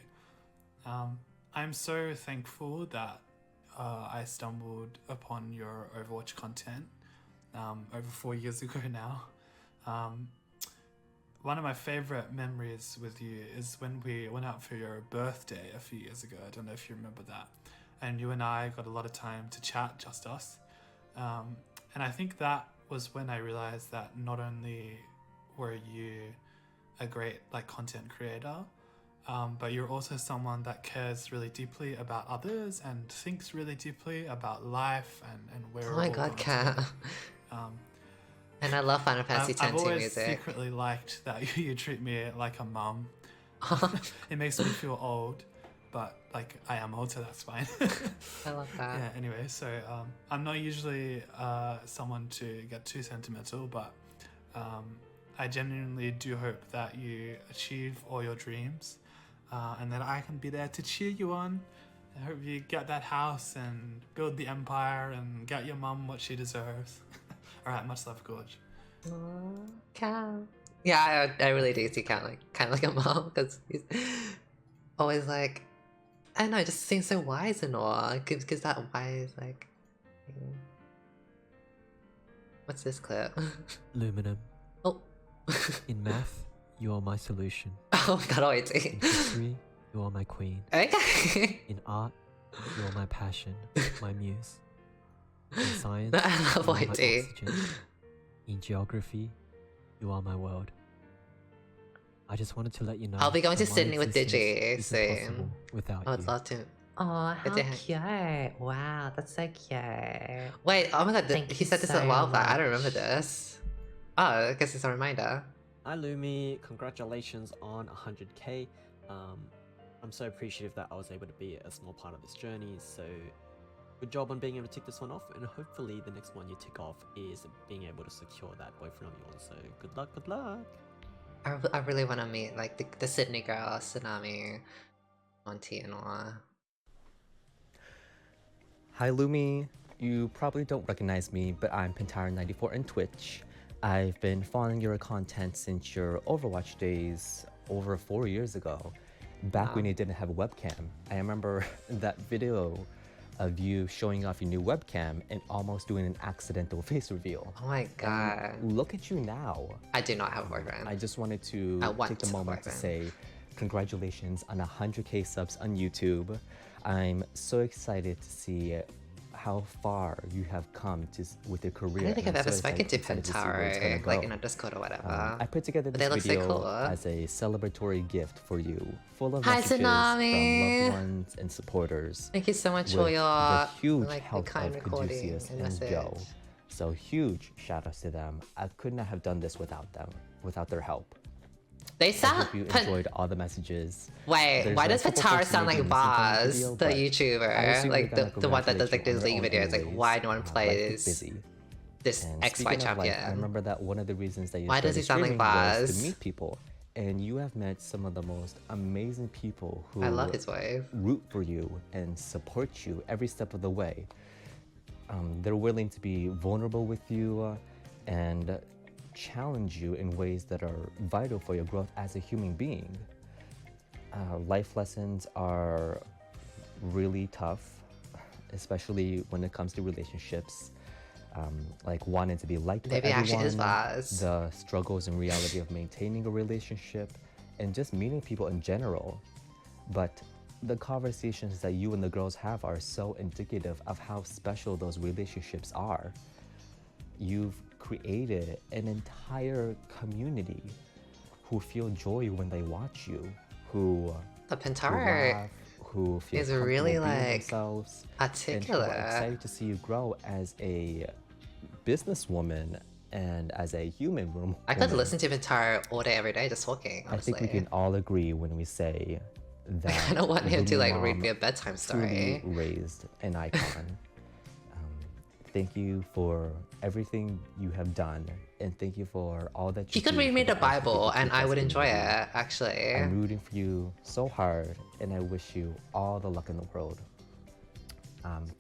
I'm so thankful that I stumbled upon your Overwatch content over 4 years ago now. One of my favorite memories with you is when we went out for your birthday a few years ago. I don't know if you remember that. And you and I got a lot of time to chat, just us. And I think that was when I realized that not only were you a great like content creator, but you're also someone that cares really deeply about others and thinks really deeply about life and where Oh my god, Kat. And I love Final Fantasy X I've always music. secretly liked that you treat me like a mum. It makes me feel old, but like I am old, so that's fine. I love that. Yeah. Anyway, so I'm not usually someone to get too sentimental, but I genuinely do hope that you achieve all your dreams, and that I can be there to cheer you on. I hope you get that house and build the empire and get your mum what she deserves. Alright, much love, Gorge. Cal. Yeah, I really do see Cal like kind of like a mom because he's always like, I don't know, just seems so wise and all. Gives that wise like. What's this clip? Luminum. Oh. In math, you are my solution. Oh my god, wait. In history, you are my queen. Okay. In art, you are my passion, my muse. In science, I love you are my YT. oxygen. In geography, you are my world. I just wanted to let you know. I'll be going to that my Sydney with existence Digi isn't soon. possible without I would you. love to. Oh, how But they- cute. Wow, that's so cute. Wait, oh my god, Thank he you said this so a while back. I don't much. remember this. Oh, I guess it's a reminder. Hi Lumi, congratulations on 100k. I'm so appreciative that I was able to be a small part of this journey, so good job on being able to tick this one off, and hopefully the next one you tick off is being able to secure that boyfriend of yours, so good luck, good luck! I really want to meet like the Sydney girl, Tsunami, Monty and all. Hi Lumi, you probably don't recognize me, but I'm Pentara94 on Twitch. I've been following your content since your Overwatch days over 4 years ago, back when you didn't have a webcam. I remember that video of you showing off your new webcam and almost doing an accidental face reveal. Oh my god. And look at you now. I do not have a boyfriend. I just wanted to I want take the a moment to boyfriend. say congratulations on 100k subs on YouTube. I'm so excited to see how far you have come with your career. I don't think and I've I'm ever so spoken to excited see where it's gonna Pentaro, like go. in a Discord or whatever. I put together But they this look so video cool. as a celebratory gift for you, full of Hi, messages Tsunami. from loved ones and supporters. Thank you so much for with your, the huge like, the help kind of recording Caduceus and and message. Joe. So huge shout outs to them. I could not have done this without them, without their help. They I sound. hope you enjoyed all the messages. Wait, There's why a does couple Pentaro folks sound maybe like in the same kind of Baz, video, the but I YouTuber, assume like they're gonna the one that does like congratulate you those on league their own videos, like anyways. why no one Life is plays busy. this And XY speaking of life, I champion? remember that one of the reasons that you Why does he started sound like streaming was Baz? to meet people, and you have met some of the most amazing people who I love his wife. root for you and support you every step of the way. They're willing to be vulnerable with you and challenge you in ways that are vital for your growth as a human being. Life lessons are really tough, especially when it comes to relationships. Like wanting to be liked by Maybe everyone, actually is Vaz. the struggles and reality of maintaining a relationship, and just meeting people in general. But the conversations that you and the girls have are so indicative of how special those relationships are. You've created an entire community who feel joy when they watch you, who Pentaro laugh, who feel is comfortable really being like themselves, and who are articulate. excited to see you grow as a businesswoman and as a human woman. I could listen to Pentaro all day, every day, just talking, I honestly. think we can all agree when we say that I don't want him to like read Luminum me a bedtime truly story. raised an icon. Thank you for everything you have done, and thank you for all that you He could do read for me the LGBT Bible and I plus would enjoy community. it, actually. I'm rooting for you so hard, and I wish you all the luck in the world.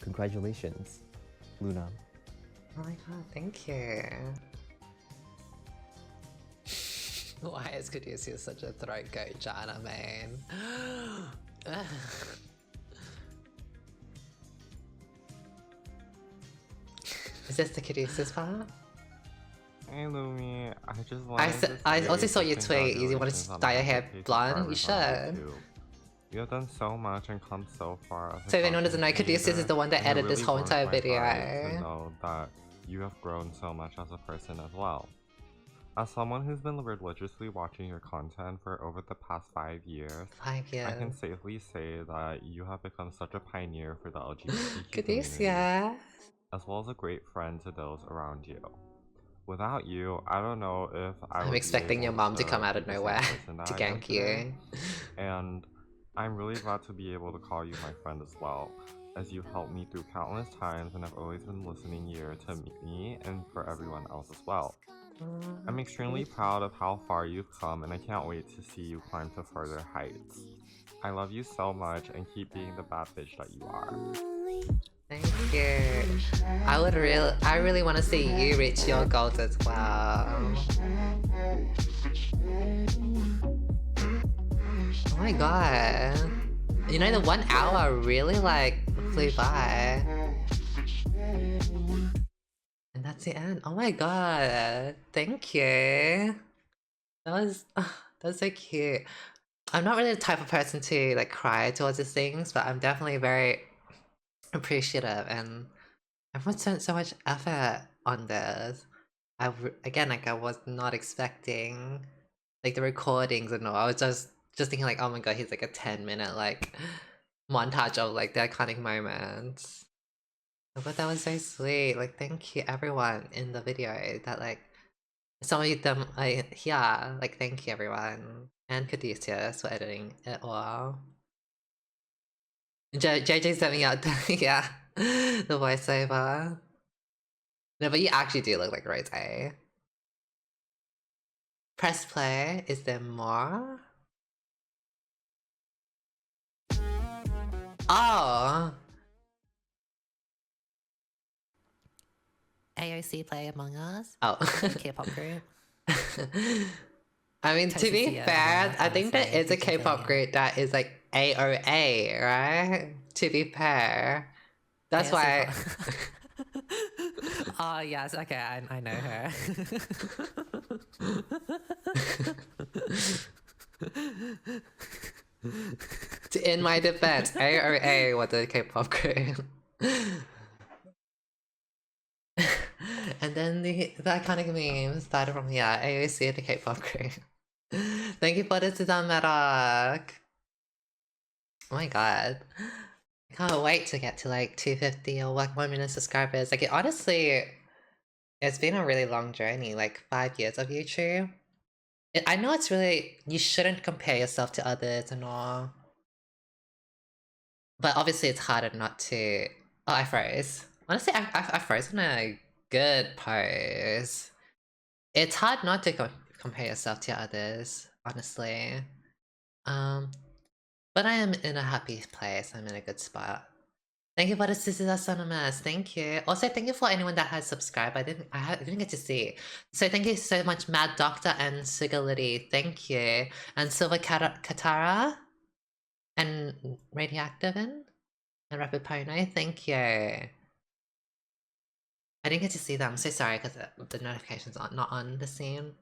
Congratulations, Luna. Oh my god, thank you. Why is Caduceus such a throat goat, Jana, man? Is this the Caduceus part? Hey Lumi, I just wanted I also saw your tweet. You want to dye your hair blonde? You should. You have done so much and come so far. So if anyone doesn't know, Caduceus is the one that and it edited this really whole warms entire my video. heart to know that you have grown so much as a person as well. As someone who's been religiously watching your content for over the past 5 years, 5 I can years. safely say that you have become such a pioneer for the LGBTQ Caduceus. community, as well as a great friend to those around you. Without you, I don't know if I I'm would expecting be your able mom to come out of be the same nowhere person that to I am gank today. you. And I'm really glad to be able to call you my friend as well, as you've helped me through countless times and have always been listening here to me and for everyone else as well. I'm extremely proud of how far you've come, and I can't wait to see you climb to further heights. I love you so much, and keep being the bad bitch that you are. Thank you. I really want to see you reach your goals as well. Oh my god. You know, the 1 hour really like flew by. And that's the end. Oh my god. Thank you. That was so cute. I'm not really the type of person to like cry towards these things, but I'm definitely very appreciative, and everyone spent so much effort on this. Again, like I was not expecting like the recordings and all. I was just thinking like, oh my god, he's like a 10-minute like montage of like the iconic moments. But that was so sweet. Like, thank you everyone in the video that like some of them yeah, like thank you everyone. And Caduceus for editing it all. JJ sent me out the, yeah, the voiceover. No, but you actually do look like Rose. Press play. Is there more? Oh! AOC play Among Us? Oh. K-pop group. I mean, to be fair, I think there is a K-pop group that is like AOA, right? To be fair. That's why... Oh, yes, okay, I know her. In my defense, AOA was a K-pop group. And then the iconic meme started from here, AOC, the K-pop group. Thank you for the Suzanne Maddock. Oh my god. I can't wait to get to like 250 or like 1 million subscribers. Like, honestly, it's been a really long journey, like 5 years of YouTube. I know it's really, you shouldn't compare yourself to others and all. But obviously it's harder not to... Oh, I froze. Honestly, I froze in a good pose. It's hard not to compare yourself to others, honestly. But I am in a happy place. I'm in a good spot. Thank you for the Sisters Astronomers. Thank you. Also, thank you for anyone that has subscribed. I didn't get to see. So thank you so much, Mad Doctor and Sugality. Thank you. And Silver Katara. And Radioactivin. And Rapid Pony. Thank you. I didn't get to see them. I'm so sorry because the notifications are not on the scene.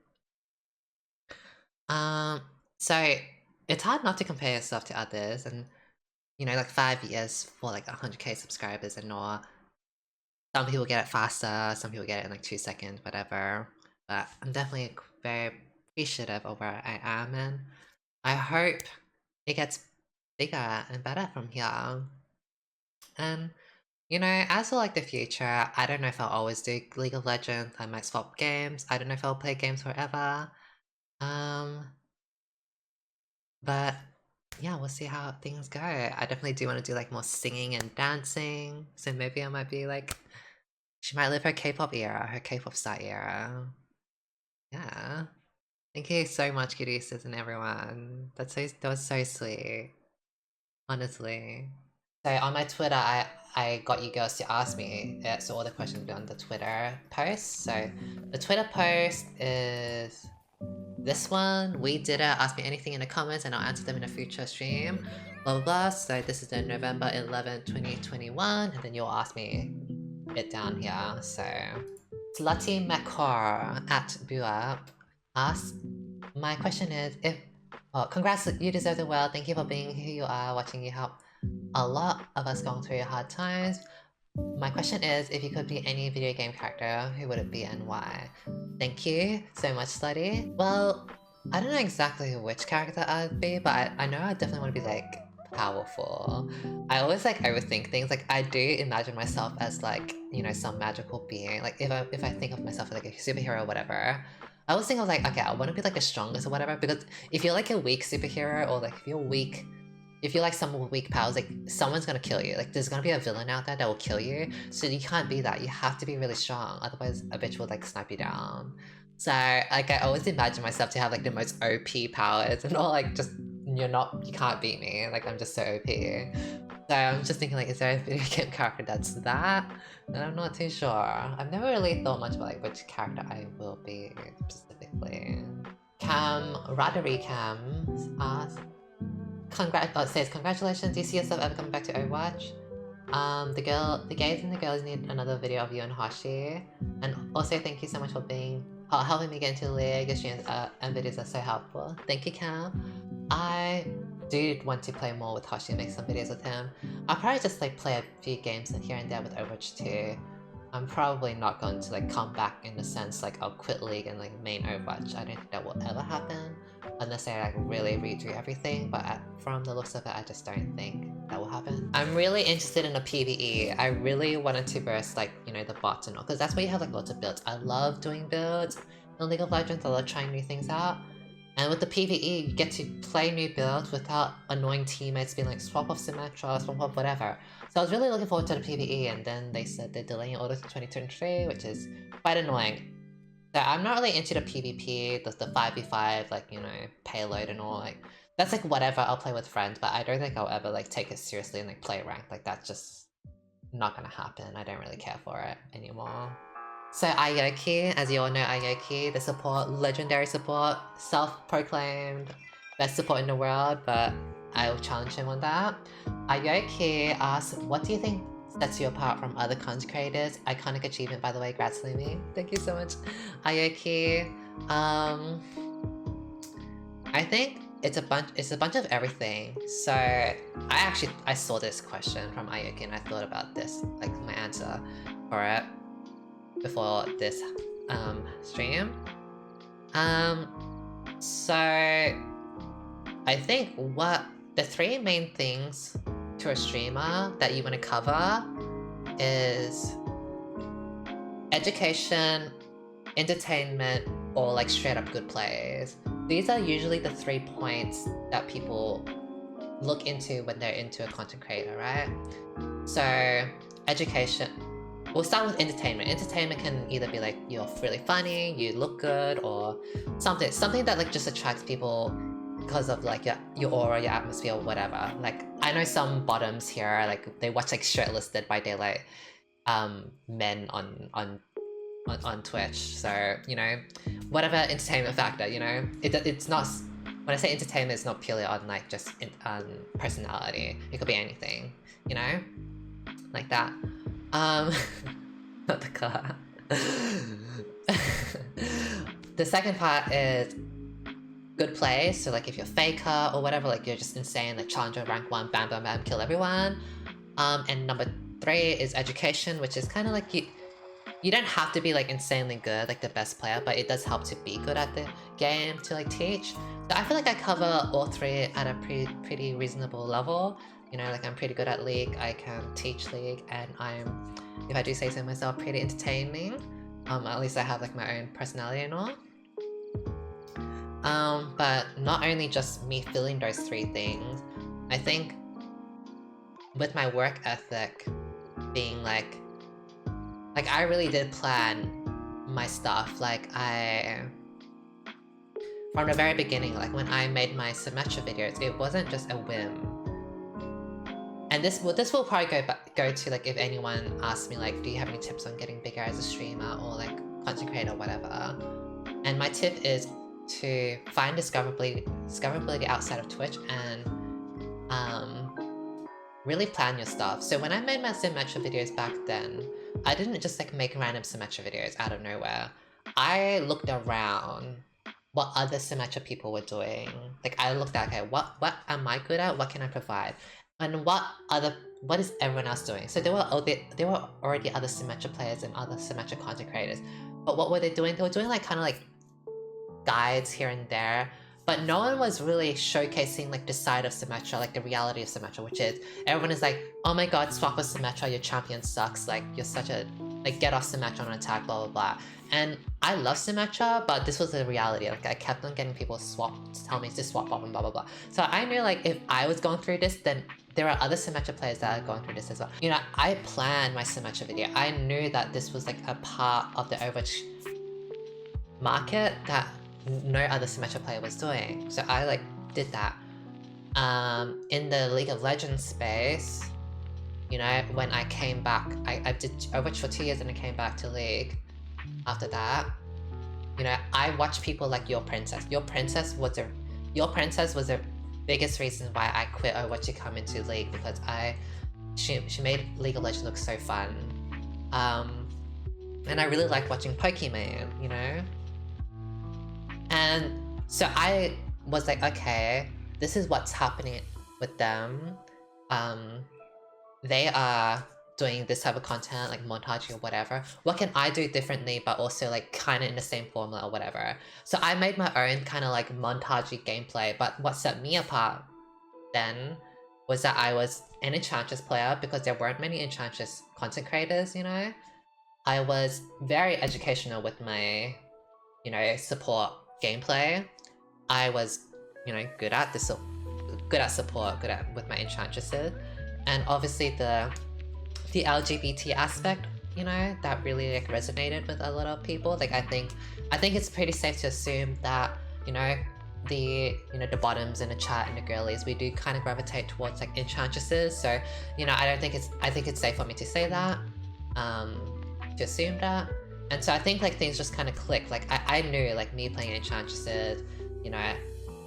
So it's hard not to compare yourself to others, and you know, like 5 years for like 100k subscribers and all. some people get it faster, some people get it in like 2 seconds, whatever. But I'm definitely very appreciative of where I am, and I hope it gets bigger and better from here. And you know, as for like the future, I don't know if I'll always do League of Legends. I might swap games. I don't know if I'll play games forever. But yeah, we'll see how things go. I definitely do want to do like more singing and dancing. So maybe I might be like, she might live her K-pop era, her K-pop star era. Yeah. Thank you so much, Caduceus and everyone. That was so sweet. Honestly. So on my Twitter, I got you girls to ask me, so all the questions will be on the Twitter post. So the Twitter post is this one. We did it. Ask me anything in the comments and I'll answer them in a future stream. Blah blah blah. So this is the November 11th, 2021, and then you'll ask me it down here. So Slutty Macor at Buup asks, my question is if congrats, you deserve the world. Thank you for being who you are, watching you help a lot of us going through hard times. My question is, if you could be any video game character, who would it be and why? Thank you so much, Slutty. Well, I don't know exactly which character I'd be, but I know I definitely want to be like powerful. I always like overthink things. Like I do imagine myself as like, you know, some magical being. Like if I think of myself as like a superhero or whatever, I always think of like, okay, I want to be like the strongest or whatever, because if you're like a weak superhero or like if you're like someone with weak powers, like someone's gonna kill you. Like there's gonna be a villain out there that will kill you. So you can't be that. You have to be really strong. Otherwise a bitch will like snipe you down. So like I always imagine myself to have like the most OP powers and all, like just you can't beat me. Like I'm just so OP. So I'm just thinking like, is there a video game character that's that? And I'm not too sure. I've never really thought much about like which character I will be specifically. Radary Cam asks, says congratulations, do you see yourself ever coming back to Overwatch? The gays and the girls need another video of you and Hoshi. And also thank you so much for helping me get into the league. Your streams and videos are so helpful. Thank you, Cam. I do want to play more with Hoshi and make some videos with him. I'll probably just like play a few games here and there with Overwatch 2. I'm probably not going to like come back in the sense like I'll quit League and like main Overwatch. I don't think that will ever happen unless I like really redo everything, but from the looks of it, I just don't think that will happen. I'm really interested in a PvE. I really wanted to burst like, you know, the bots and all, because that's where you have like lots of builds. I love doing builds in League of Legends. I love trying new things out. And with the PvE, you get to play new builds without annoying teammates being like swap off Symmetra, swap off whatever. So I was really looking forward to the PvE, and then they said they're delaying it all to 2023, which is quite annoying. So I'm not really into the PvP, the 5v5, like, you know, payload and all, like, that's like whatever, I'll play with friends, but I don't think I'll ever like take it seriously and like play ranked, like that's just not gonna happen. I don't really care for it anymore. So Aoki, as you all know, Aoki, the support, legendary support, self-proclaimed best support in the world, but I will challenge him on that. Aoki asks, what do you think sets you apart from other content creators? Iconic achievement, by the way, congrats Lumi. Thank you so much, Aoki. I think it's a bunch of everything. So I saw this question from Aoki and I thought about this, like my answer for it before this stream. So I think the three main things to a streamer that you want to cover is education, entertainment, or like straight up good plays. These are usually the 3 points that people look into when they're into a content creator, right? So education, we'll start with entertainment. Entertainment can either be like you're really funny, you look good, or something that like just attracts people because of like your aura, your atmosphere, or whatever. Like I know some bottoms here, like they watch like Shirtless Dead by Daylight men on Twitch. So, you know, whatever entertainment factor, you know, it's not, when I say entertainment, it's not purely on like just personality. It could be anything, you know, like that. Not the car. The second part is good plays. So like if you're Faker or whatever, like you're just insane, like challenger rank 1, bam bam bam, kill everyone. And number 3 is education, which is kind of like you don't have to be like insanely good, like the best player, but it does help to be good at the game to like teach. So I feel like I cover all 3 at a pretty reasonable level. You know, like I'm pretty good at League, I can teach League, and I'm, if I do say so myself, pretty entertaining. At least I have like my own personality and all. But not only just me feeling those 3 things, I think with my work ethic being like I really did plan my stuff. Like from the very beginning, like when I made my Symmetra videos, it wasn't just a whim. And this will probably go to like if anyone asks me like, do you have any tips on getting bigger as a streamer or like content creator or whatever? And my tip is to find discoverability outside of Twitch and really plan your stuff. So when I made my Symmetra videos back then, I didn't just like make random Symmetra videos out of nowhere. I looked around what other Symmetra people were doing. Like I looked at, okay, what am I good at? What can I provide? And what is everyone else doing? So there were already other Symmetra players and other Symmetra content creators. But what were they doing? They were doing like kind of like guides here and there, but no one was really showcasing like the side of Symmetra, like the reality of Symmetra, which is everyone is like, oh my god, swap with Symmetra, your champion sucks, like you're such a, like get off Symmetra on attack, blah blah blah. And I love Symmetra, but this was the reality. Like I kept on getting people tell me to swap off and blah blah blah. So I knew like if I was going through this, then there are other Symmetra players that are going through this as well. You know, I planned my Symmetra video. I knew that this was like a part of the Overwatch market that no other Symmetra player was doing. So I like did that. In the League of Legends space, you know, when I came back, I did Overwatch for 2 years and I came back to League after that. You know, I watched people like Your Princess. Your Princess was the biggest reason why I quit Overwatch to come into League, because she made League of Legends look so fun. And I really liked watching Pokemon, you know? And so I was like, okay, this is what's happening with them. They are doing this type of content, like montaging or whatever. What can I do differently, but also like kind of in the same formula or whatever? So I made my own kind of like montagey gameplay, but what set me apart then was that I was an Enchantress player, because there weren't many Enchantress content creators, you know? I was very educational with my, you know, support gameplay. I was, you know, good at support, with my Enchantresses. And obviously the LGBT aspect, you know, that really like resonated with a lot of people. Like I think it's pretty safe to assume that, you know, the bottoms in the chat and the girlies, we do kind of gravitate towards like Enchantresses. So, you know, I think it's safe for me to say that, to assume that. And so I think like things just kind of clicked. Like I knew like me playing Enchantresses, you know,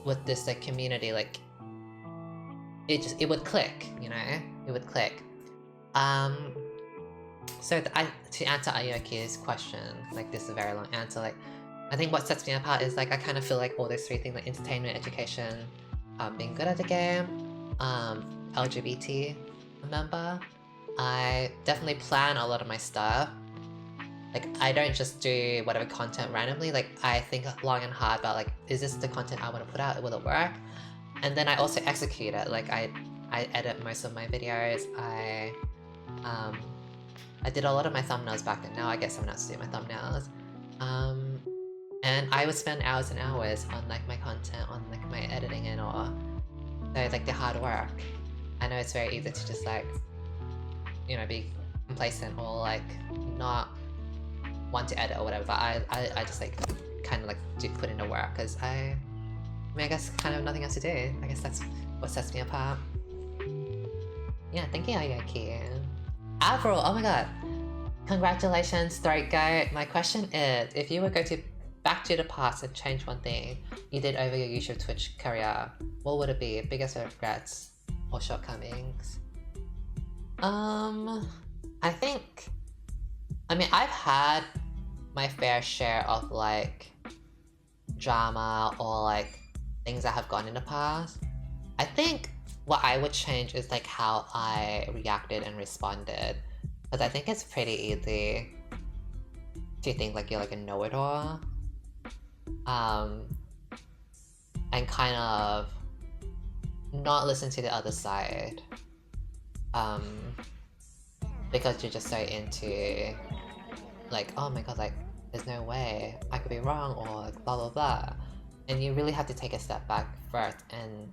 with this like community, like it would click, you know, it would click. So to answer Ayoki's question, like this is a very long answer, like I think what sets me apart is like I kind of feel like all those 3 things, like entertainment, education, being good at the game, LGBT member. I definitely plan a lot of my stuff. Like I don't just do whatever content randomly, like I think long and hard about like, is this the content I want to put out, will it work? And then I also execute it. Like I edit most of my videos. I did a lot of my thumbnails back then. Now I get someone else to do my thumbnails. And I would spend hours and hours on like my content, on like my editing and all. So like the hard work. I know it's very easy to just like, you know, be complacent or like not want to edit or whatever, but I just like kind of like do put in the work, because I mean, I guess kind of nothing else to do. I guess that's what sets me apart. Yeah, thank you, Ayoki. Avril, oh my god. Congratulations, Throat Goat. My question is, if you were going to back to the past and change one thing you did over your YouTube Twitch career, what would it be? Biggest regrets or shortcomings? I mean, I've had my fair share of like drama or like things that have gone in the past. I think what I would change is like how I reacted and responded. Because I think it's pretty easy to think like you're like a know-it-all. And kind of not listen to the other side. Because you're just so into like, oh my god, like there's no way I could be wrong, or like blah blah blah. And you really have to take a step back first and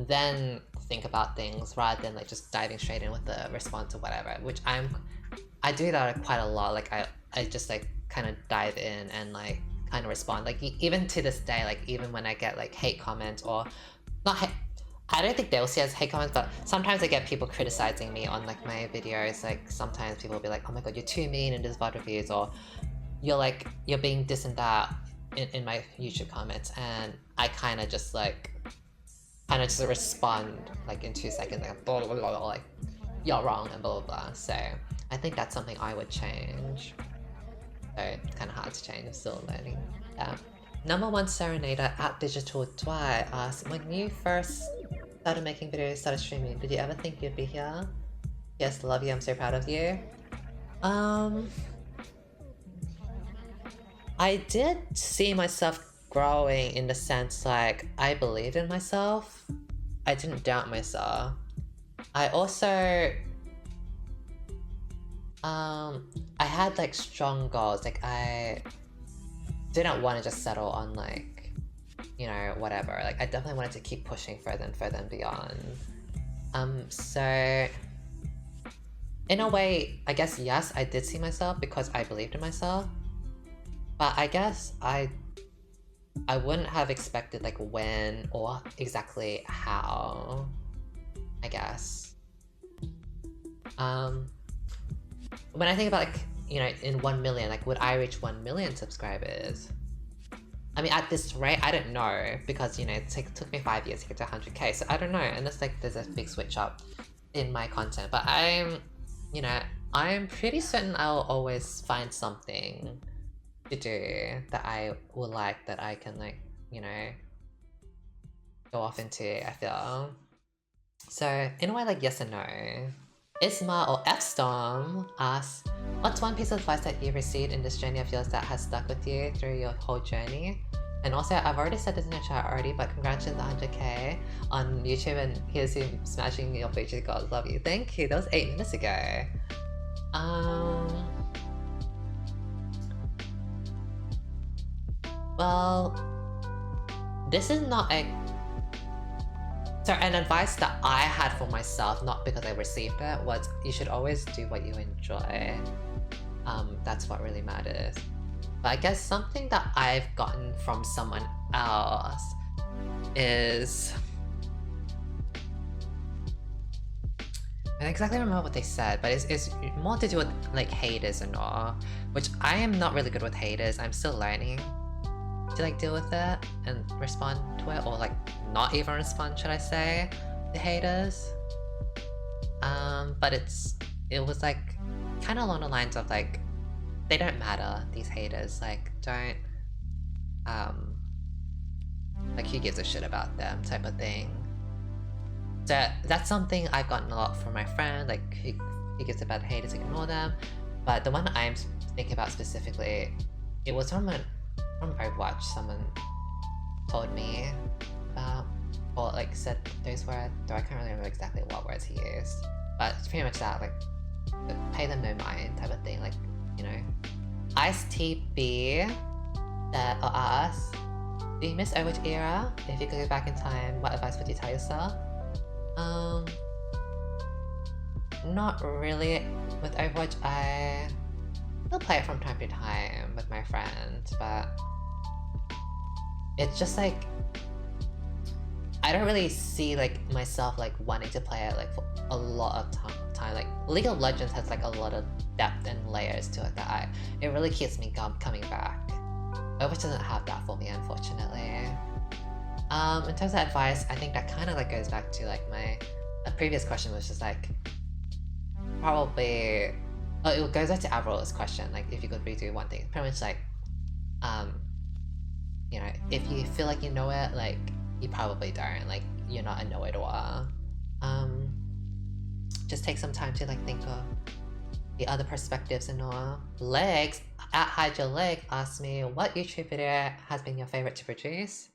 then think about things rather than like just diving straight in with the response or whatever, which I do that quite a lot. Like I just like kind of dive in and like kind of respond, like even to this day, like even when I get like hate comments, or not hate, I don't think they'll see as hate comments, but sometimes I get people criticizing me on like my videos. Like sometimes people will be like, oh my god, you're too mean in this VOD reviews, or you're being this and that in my YouTube comments, and I kind of just respond like in 2 seconds, like blah, blah, blah, blah, like you're wrong and blah blah blah. So I think that's something I would change. So it's kind of hard to change. I'm still learning that. Number 1 Serenader at Digital Dwight asks, when you first started making videos, started streaming, did you ever think you'd be here? Yes, love you, I'm so proud of you. I did see myself growing in the sense like I believed in myself. I didn't doubt myself. I also I had like strong goals. Like I didn't want to just settle on like, you know, whatever. Like I definitely wanted to keep pushing further and further and beyond. So in a way, I guess yes, I did see myself because I believed in myself. But I guess I wouldn't have expected like when or exactly how, I guess. When I think about like, you know, in 1 million, like would I reach 1 million subscribers? I mean, at this rate, I don't know, because, you know, it took me 5 years to get to 100k, so I don't know, unless like there's a big switch up in my content. But you know, I'm pretty certain I'll always find something to do that I will like, that I can like, you know, go off into, I feel. So in a way, like yes and no. Isma or F-Storm asks, what's one piece of advice that you've received in this journey of yours that has stuck with you through your whole journey? And also, I've already said this in the chat already, but congratulations on 100k on YouTube, and here's you smashing your featured goals. Love you. Thank you. That was 8 minutes ago. Well, this is not a... So an advice that I had for myself, not because I received it, was you should always do what you enjoy. That's what really matters. But I guess something that I've gotten from someone else is... I don't exactly remember what they said, but it's more to do with like haters and all, which I am not really good with haters. I'm still learning to like deal with it and respond to it, or like not even respond, should I say, to haters. But it was like kind of along the lines of like, they don't matter, these haters, like don't like who gives a shit about them type of thing. So that's something I've gotten a lot from my friend, like who gives about haters, ignore them. But the one I'm thinking about specifically, it was from Overwatch. Someone told me about, or like said those words, though I can't really remember exactly what words he used. But it's pretty much that, like, pay them no mind type of thing, like, you know. Ice TB said, or asked, do you miss Overwatch era? If you could go back in time, what advice would you tell yourself? Not really. With Overwatch, I still play it from time to time with my friends, but it's just like, I don't really see like myself like wanting to play it like for a lot of time. Like League of Legends has like a lot of depth and layers to it that it really keeps me coming back. Overwatch doesn't have that for me, unfortunately. In terms of advice, I think that kind of like goes back to like a previous question, was just like, probably, it goes back to Avril's question, like if you could redo one thing, pretty much like, you know, if you feel like you know it, like you probably don't, like you're not a know-it-all. just take some time to like think of the other perspectives and all. Legs at Hide Your Leg asked me what YouTube video has been your favorite to produce.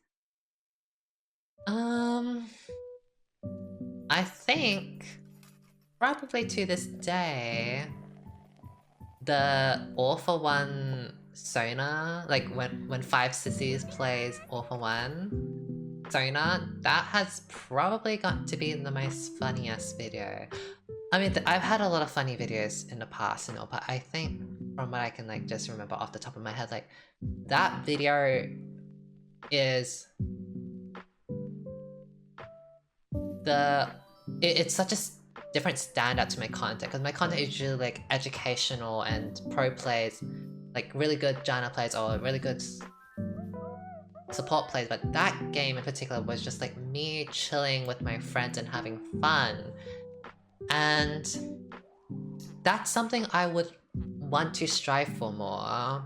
I think probably to this day the All for One Sona, like when Five Sissies plays All for One Sona, that has probably got to be the most funniest video. I mean, I've had a lot of funny videos in the past, you know, but I think from what I can like just remember off the top of my head, like that video is it's such a different standard to my content, because my content is usually like educational and pro plays, like really good Janna plays or really good support plays, but that game in particular was just like me chilling with my friends and having fun. And that's something I would want to strive for more,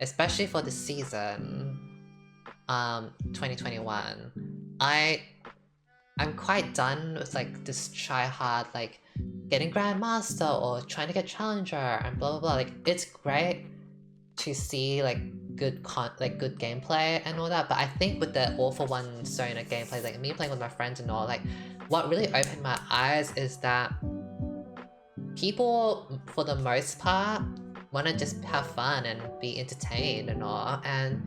especially for this season, 2021. I'm quite done with like this try hard like getting Grandmaster or trying to get Challenger and blah blah blah. Like it's great to see like good gameplay and all that, but I think with the All for One Sona gameplay, like me playing with my friends and all, like what really opened my eyes is that people for the most part want to just have fun and be entertained and all, and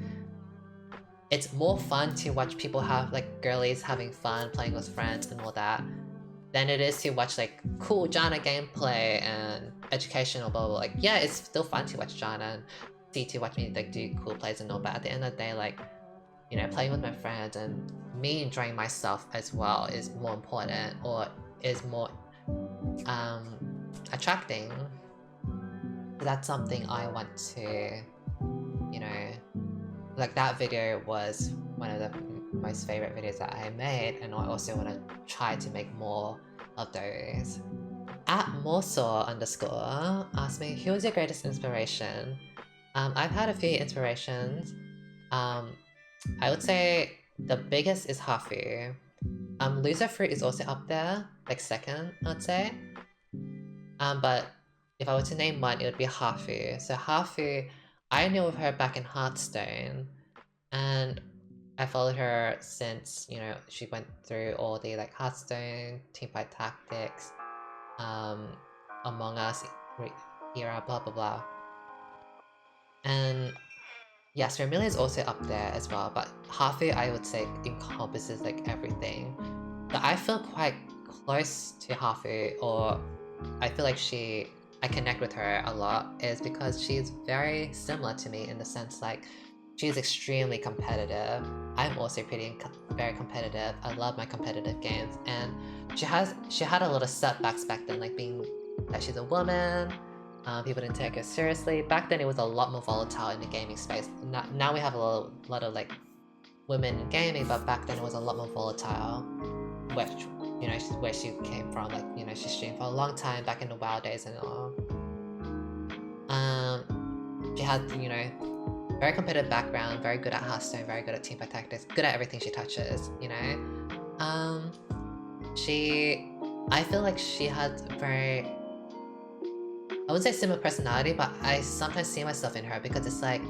it's more fun to watch people have like girlies having fun playing with friends and all that than it is to watch like cool Janna gameplay and educational blah blah blah. Like yeah, it's still fun to watch Janna and to watch me like do cool plays and all, but at the end of the day, like, you know, playing with my friends and me enjoying myself as well is more important, or is more attracting. That's something I want to, you know, like that video was one of the most favorite videos that I made, and I also want to try to make more of those. At Morsor_ asked me, who was your greatest inspiration? I've had a few inspirations. I would say the biggest is Hafu. Loser Fruit is also up there, like second, I'd say. But if I were to name one, it would be Hafu. So Hafu, I knew of her back in Hearthstone, and I followed her since, you know, she went through all the like Hearthstone, Teamfight Tactics, Among Us era, blah blah blah. And yes, Vermilion is also up there as well, but Hafu I would say encompasses like everything. But I feel quite close to Hafu, or I feel like I connect with her a lot, is because she's very similar to me in the sense like she's extremely competitive. I'm also very competitive. I love my competitive games, and she had a lot of setbacks back then, like being that she's a woman. People didn't take her seriously. Back then it was a lot more volatile in the gaming space. Now we have a lot of like women in gaming, but back then it was a lot more volatile. Which, you know, where she came from, like, you know, she streamed for a long time back in the WoW days and all. She had, you know, very competitive background, very good at Hearthstone, very good at Teamfight Tactics, good at everything she touches, you know? I feel like she had very, I wouldn't say similar personality, but I sometimes see myself in her, because it's like,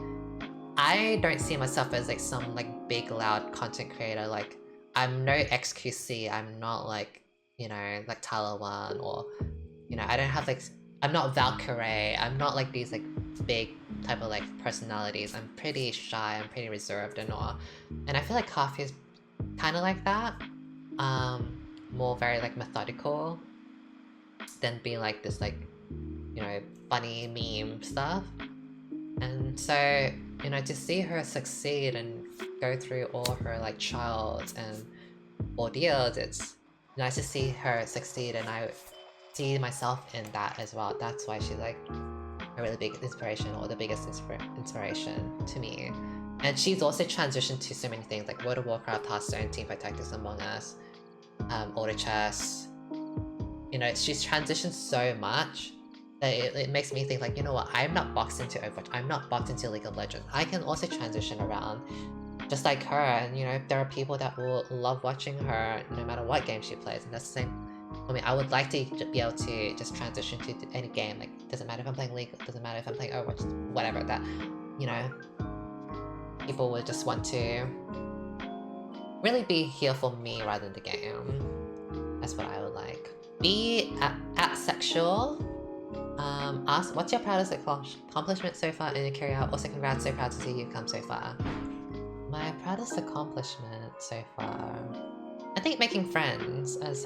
I don't see myself as like some like big loud content creator. Like I'm no XQC, I'm not like, you know, like Talawan, or, you know, I don't have like, I'm not Valkyrie, I'm not like these like big type of like personalities. I'm pretty shy, I'm pretty reserved and all. And I feel like Coffee is kind of like that. More very like methodical than being like this like, you know, funny meme stuff. And so, you know, to see her succeed and go through all her like trials and ordeals, it's nice to see her succeed, and I see myself in that as well. That's why she's like a really big inspiration, or the biggest inspiration to me. And she's also transitioned to so many things like World of Warcraft, Hearthstone, Teamfight Tactics, Among Us, Auto Chess. You know, she's transitioned so much that it makes me think like, you know what, I'm not boxed into Overwatch, I'm not boxed into League of Legends. I can also transition around just like her, and you know, there are people that will love watching her no matter what game she plays, and that's the same I mean, I would like to be able to just transition to any game. Like, doesn't matter if I'm playing League, doesn't matter if I'm playing Overwatch, whatever. That, you know, people would just want to really be here for me rather than the game. That's what I would like. Be asexual. Ask, what's your proudest accomplishment so far in your career? Also, congrats, so proud to see you come so far. My proudest accomplishment so far, I think making friends, as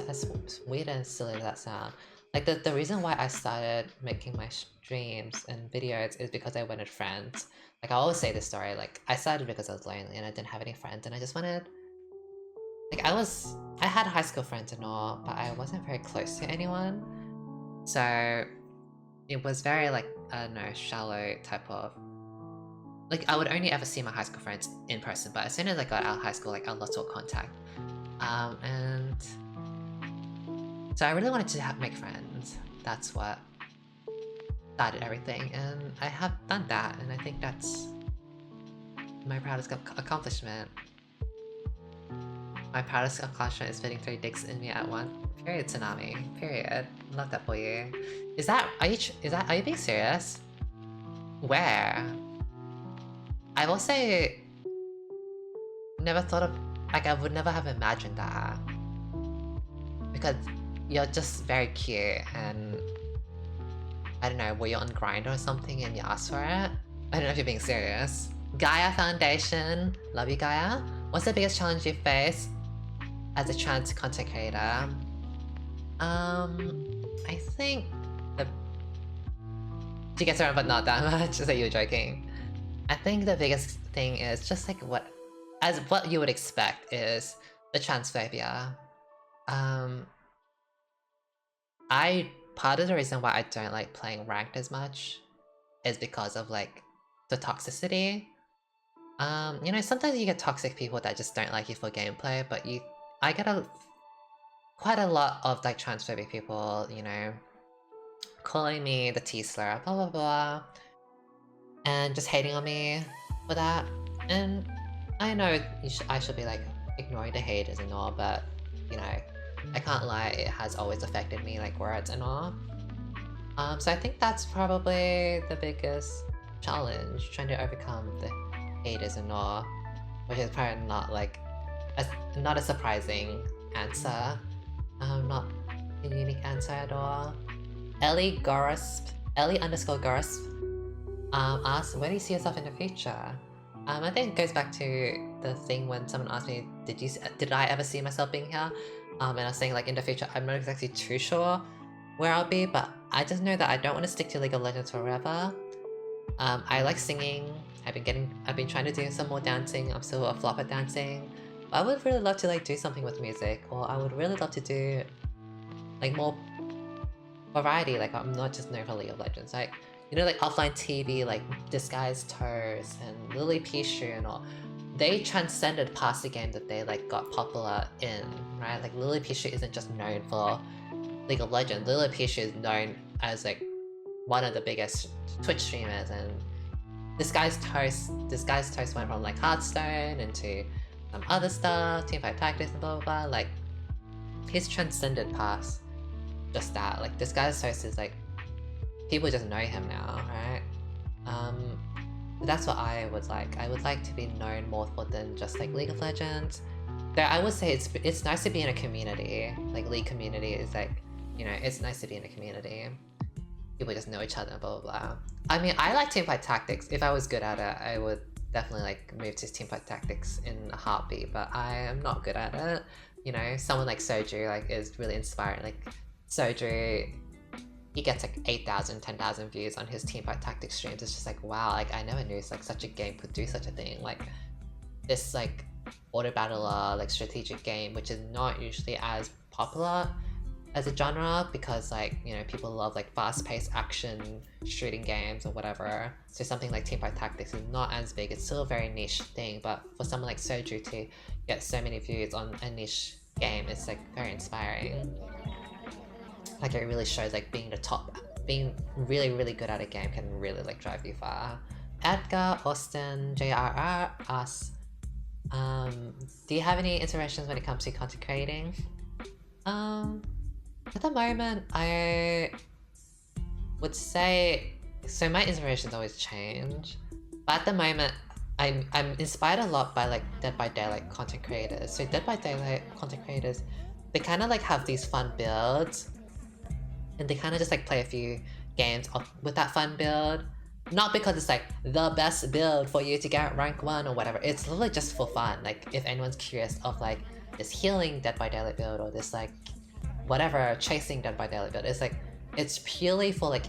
weird and silly as that sound. Like, the reason why I started making my streams and videos is because I wanted friends. Like, I always say this story, like, I started because I was lonely and I didn't have any friends and I just wanted... Like, I had high school friends and all, but I wasn't very close to anyone. So, it was very, like, I don't know, shallow type of... Like, I would only ever see my high school friends in person, but as soon as I got out of high school, like, I lost all contact. And so I really wanted to make friends. That's what started everything, and I have done that, and I think that's my proudest accomplishment. My proudest accomplishment is fitting 3 dicks in me at once. Period, Tsunami. Period. Love that for you. Are you being serious? Where? I will say, never thought of, like, I would never have imagined that. Because you're just very cute and I don't know, were you on Grindr or something and you asked for it? I don't know if you're being serious. Gaia Foundation. Love you, Gaia. What's the biggest challenge you face as a trans content creator? I think to get around, but not that much. Just that you were joking. I think the biggest thing is just like what you would expect is the transphobia. Part of the reason why I don't like playing ranked as much is because of like the toxicity. You know, sometimes you get toxic people that just don't like you for gameplay, but I get quite a lot of like transphobic people, you know, calling me the T-slur, blah blah blah, and just hating on me for that. And I know I should be like ignoring the haters and all, but you know, I can't lie, it has always affected me, like words and all. So I think that's probably the biggest challenge, trying to overcome the haters and all, which is probably not like not a surprising answer. Not a unique answer at all. Ellie _Gorsp asks, where do you see yourself in the future? I think it goes back to the thing when someone asked me, did I ever see myself being here? And I was saying like in the future, I'm not exactly too sure where I'll be, but I just know that I don't want to stick to League of Legends forever. I like singing. I've been trying to do some more dancing. I'm still a flop at dancing. But I would really love to like do something with music, or I would really love to do like more variety. Like I'm not just known for League of Legends. Like, you know, like offline TV, like Disguised Toast and Lily Pichu and all. They transcended past the game that they like got popular in, right? Like Lily Pichu isn't just known for League of Legends. Lily Pichu is known as like one of the biggest Twitch streamers, and Disguised Toast went from like Hearthstone into some other stuff, Teamfight Tactics and blah blah blah. Like he's transcended past just that. Like Disguised Toast is like people just know him now, right? That's what I would like. I would like to be known more for than just like League of Legends. Though I would say it's nice to be in a community. Like League community is like, you know, it's nice to be in a community. People just know each other, blah blah blah. I mean, I like Teamfight Tactics. If I was good at it, I would definitely like move to Teamfight Tactics in a heartbeat, but I am not good at it. You know, someone like Soju like is really inspiring. Like Soju, he gets like 8,000, 10,000 views on his Teamfight Tactics streams. It's just like, wow, like I never knew like such a game could do such a thing. Like this like auto battler, like strategic game, which is not usually as popular as a genre because like, you know, people love like fast-paced action shooting games or whatever. So something like Teamfight Tactics is not as big. It's still a very niche thing, but for someone like Soju to get so many views on a niche game, it's like very inspiring. Like it really shows like being really really good at a game can really like drive you far. Edgar Austin JRR asks, do you have any inspirations when it comes to content creating? At the moment, I would say, so my inspirations always change, but at the moment, I'm inspired a lot by like Dead by Daylight content creators. So Dead by Daylight content creators, they kind of like have these fun builds, and they kind of just like play a few games with that fun build. Not because it's like the best build for you to get rank 1 or whatever. It's literally just for fun. Like if anyone's curious of like this healing Dead by Daylight build or this like whatever chasing Dead by Daylight build, it's like it's purely for like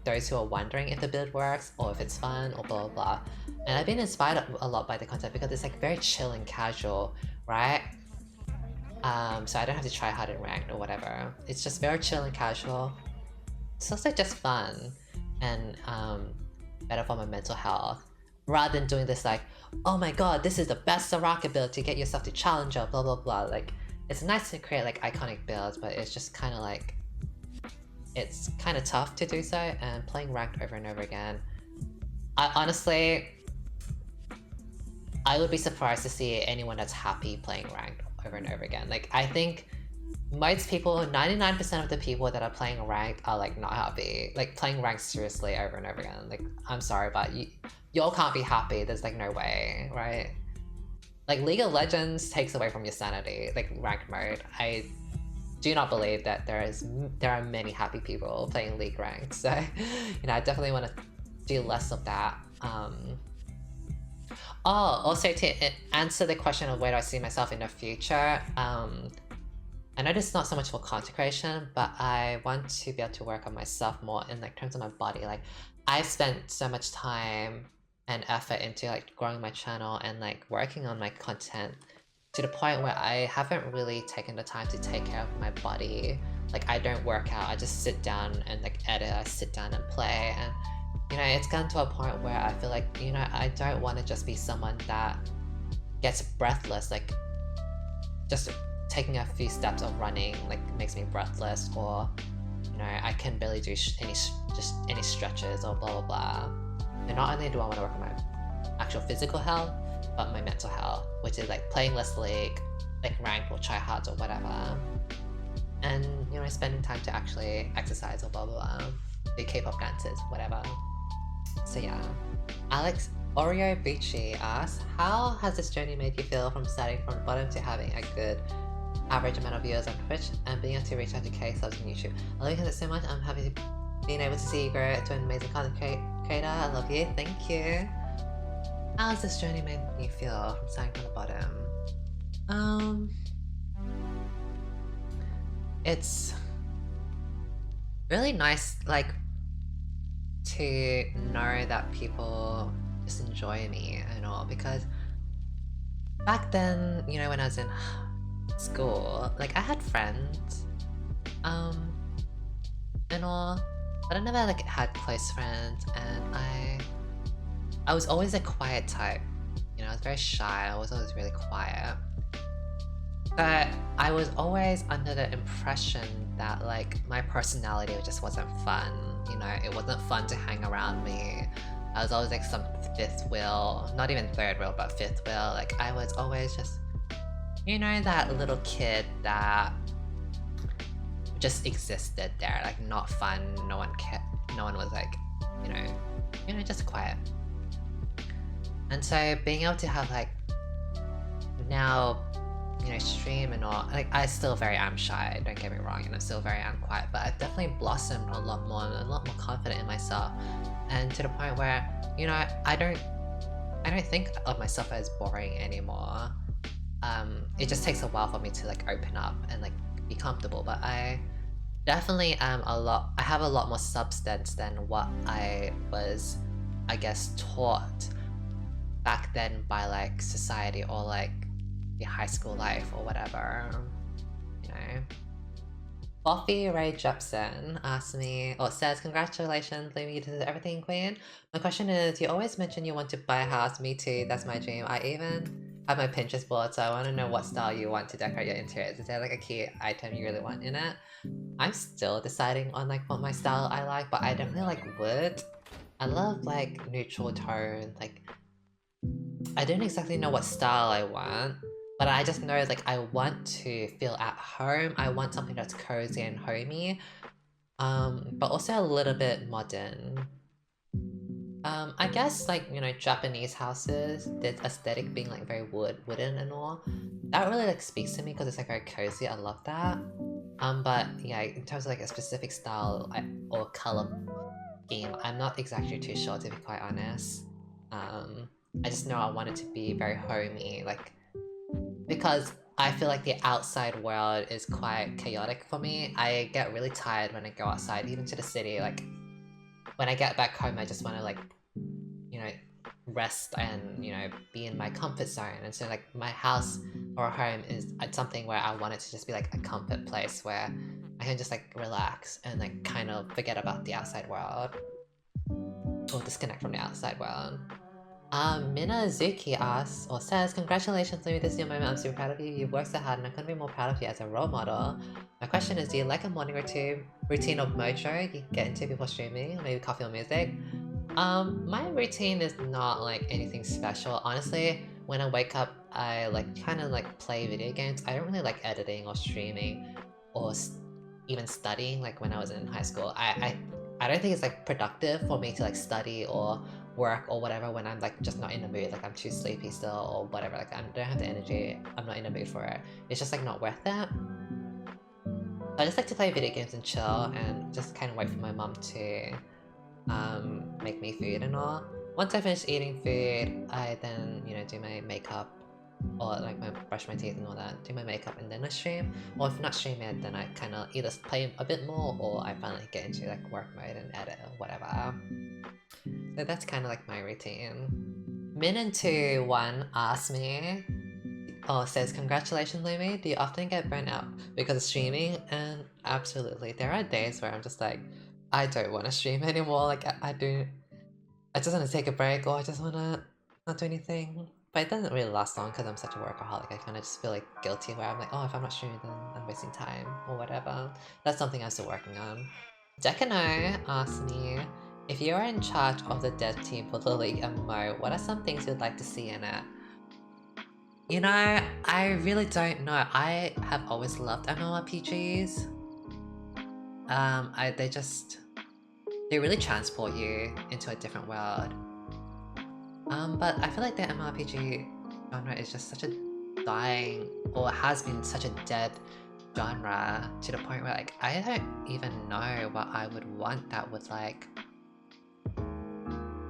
those who are wondering if the build works or if it's fun or blah blah blah. And I've been inspired a lot by the content because it's like very chill and casual, right? So I don't have to try hard and ranked or whatever. It's just very chill and casual. It's also just fun and better for my mental health. Rather than doing this like, oh my god, this is the best Soraka build to get yourself to Challenger, blah blah blah. Like, it's nice to create like iconic builds, but it's just kind of like, it's kind of tough to do so, and playing ranked over and over again. I honestly would be surprised to see anyone that's happy playing ranked over and over again. Like, I think most people, 99% of the people that are playing ranked are like not happy. Like playing ranked seriously over and over again. Like, I'm sorry, but y'all can't be happy. There's like no way, right? Like League of Legends takes away from your sanity, like ranked mode. I do not believe that there are many happy people playing League ranked. So, you know, I definitely want to do less of that. Also to answer the question of where do I see myself in the future, I know this is not so much for content creation, but I want to be able to work on myself more in like terms of my body. Like, I've spent so much time and effort into like growing my channel and like working on my content to the point where I haven't really taken the time to take care of my body. Like, I don't work out, I just sit down and like edit, I sit down and play, and you know, it's gotten to a point where I feel like, you know, I don't want to just be someone that gets breathless, like just taking a few steps of running like makes me breathless, or you know, I can barely do any stretches or blah blah blah. And not only do I want to work on my actual physical health, but my mental health, which is like playing less League, like ranked or try hards or whatever, and you know, spending time to actually exercise or blah blah blah, do K-pop dances, whatever. So yeah, Alex Oreo Beachy asks, how has this journey made you feel from starting from the bottom to having a good average amount of viewers on Twitch and being able to reach out to K subs on YouTube? I love you guys so much. I'm happy to being able to see you grow to an amazing content creator. I love you. Thank you. How has this journey made you feel from starting from the bottom? It's really nice, like, to know that people just enjoy me and all, because back then, you know, when I was in school, like, I had friends, and all, but I never, like, had close friends, and I was always a quiet type, you know, I was very shy, I was always really quiet, but I was always under the impression that, like, my personality just wasn't fun, you know, it wasn't fun to hang around me. I was always like some fifth wheel, not even third wheel, but fifth wheel. Like, I was always just, you know, that little kid that just existed there, like not fun, no one was like, you know, just quiet. And so being able to have like, now, you know, stream and all, like, I still very am shy, don't get me wrong, and I'm still very am quiet, but I've definitely blossomed a lot more, and a lot more confident in myself, and to the point where, you know, I don't think of myself as boring anymore. It just takes a while for me to like open up and like be comfortable, but I definitely am I have a lot more substance than what I was, I guess, taught back then by like society or like the high school life or whatever, you know. Buffy Ray Jepson asked me, or says, congratulations, Lumi, you did everything, queen. My question is, you always mention you want to buy a house. Me too, that's my dream. I even have my Pinterest board, so I want to know what style you want to decorate your interiors. Is there like a key item you really want in it? I'm still deciding on like what my style I like, but I definitely like wood. I love like neutral tone, like, I don't exactly know what style I want, But I just know like I want to feel at home. I want something that's cozy and homey, but also a little bit modern. I guess like, you know, Japanese houses, the aesthetic being like very wooden and all, that really like speaks to me because it's like very cozy. I love that. But yeah, in terms of like a specific style or color scheme, I'm not exactly too sure, to be quite honest. I just know I want it to be very homey, like, because I feel like the outside world is quite chaotic for me. I get really tired when I go outside, even to the city. Like, when I get back home, I just want to like, you know, rest and, you know, be in my comfort zone. And so like my house or home is something where I want it to just be like a comfort place where I can just like relax and like kind of forget about the outside world or disconnect from the outside world. Minazuki asks or says, congratulations, Louis, this is your moment. I'm super proud of you. You've worked so hard and I couldn't be more proud of you as a role model. My question is, do you like a morning routine or mojo you get into before streaming? Maybe coffee or music? My routine is not like anything special. Honestly, when I wake up, I like kind of like play video games. I don't really like editing or streaming or even studying like when I was in high school. I don't think it's like productive for me to like study or work or whatever when I'm like just not in the mood, like I'm too sleepy still or whatever, like I don't have the energy, I'm not in the mood for it. It's just like not worth it. I just like to play video games and chill and just kind of wait for my mom to make me food and all. Once I finish eating food, I then, you know, do my makeup or like brush my teeth and all that, do my makeup and then I stream. Or if not stream it, then I kind of either play a bit more or I finally get into like work mode and edit or whatever. So that's kind of like my routine. Min21 asked me, says, congratulations, Lumi. Do you often get burnt out because of streaming? And absolutely. There are days where I'm just like, I don't want to stream anymore. Like, I just want to take a break or I just want to not do anything. But it doesn't really last long because I'm such a workaholic. I kind of just feel like guilty where I'm like, oh, if I'm not streaming, then I'm wasting time or whatever. That's something I'm still working on. Decano asked me, if you are in charge of the dev team for the League MMO, what are some things you'd like to see in it? You know, I really don't know. I have always loved MMORPGs. They really transport you into a different world. But I feel like the MMORPG genre is just such a dying, or has been such a dead genre to the point where like I don't even know what I would want that would like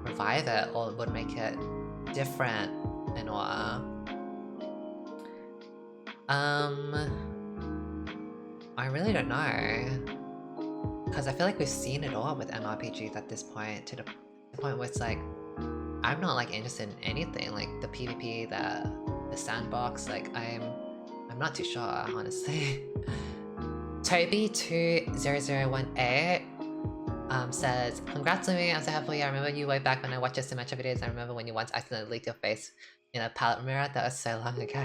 revive it or would make it different and all. I really don't know. Because I feel like we've seen it all with MMORPGs at this point, to the point where it's like, I'm not like interested in anything, like the PvP, the sandbox, like I'm not too sure, honestly. Toby2018 says, congrats to me, I'm so happy. I remember you way back when I watched your Symmetra videos. I remember when you once accidentally leaked your face in a palette mirror. That was so long ago.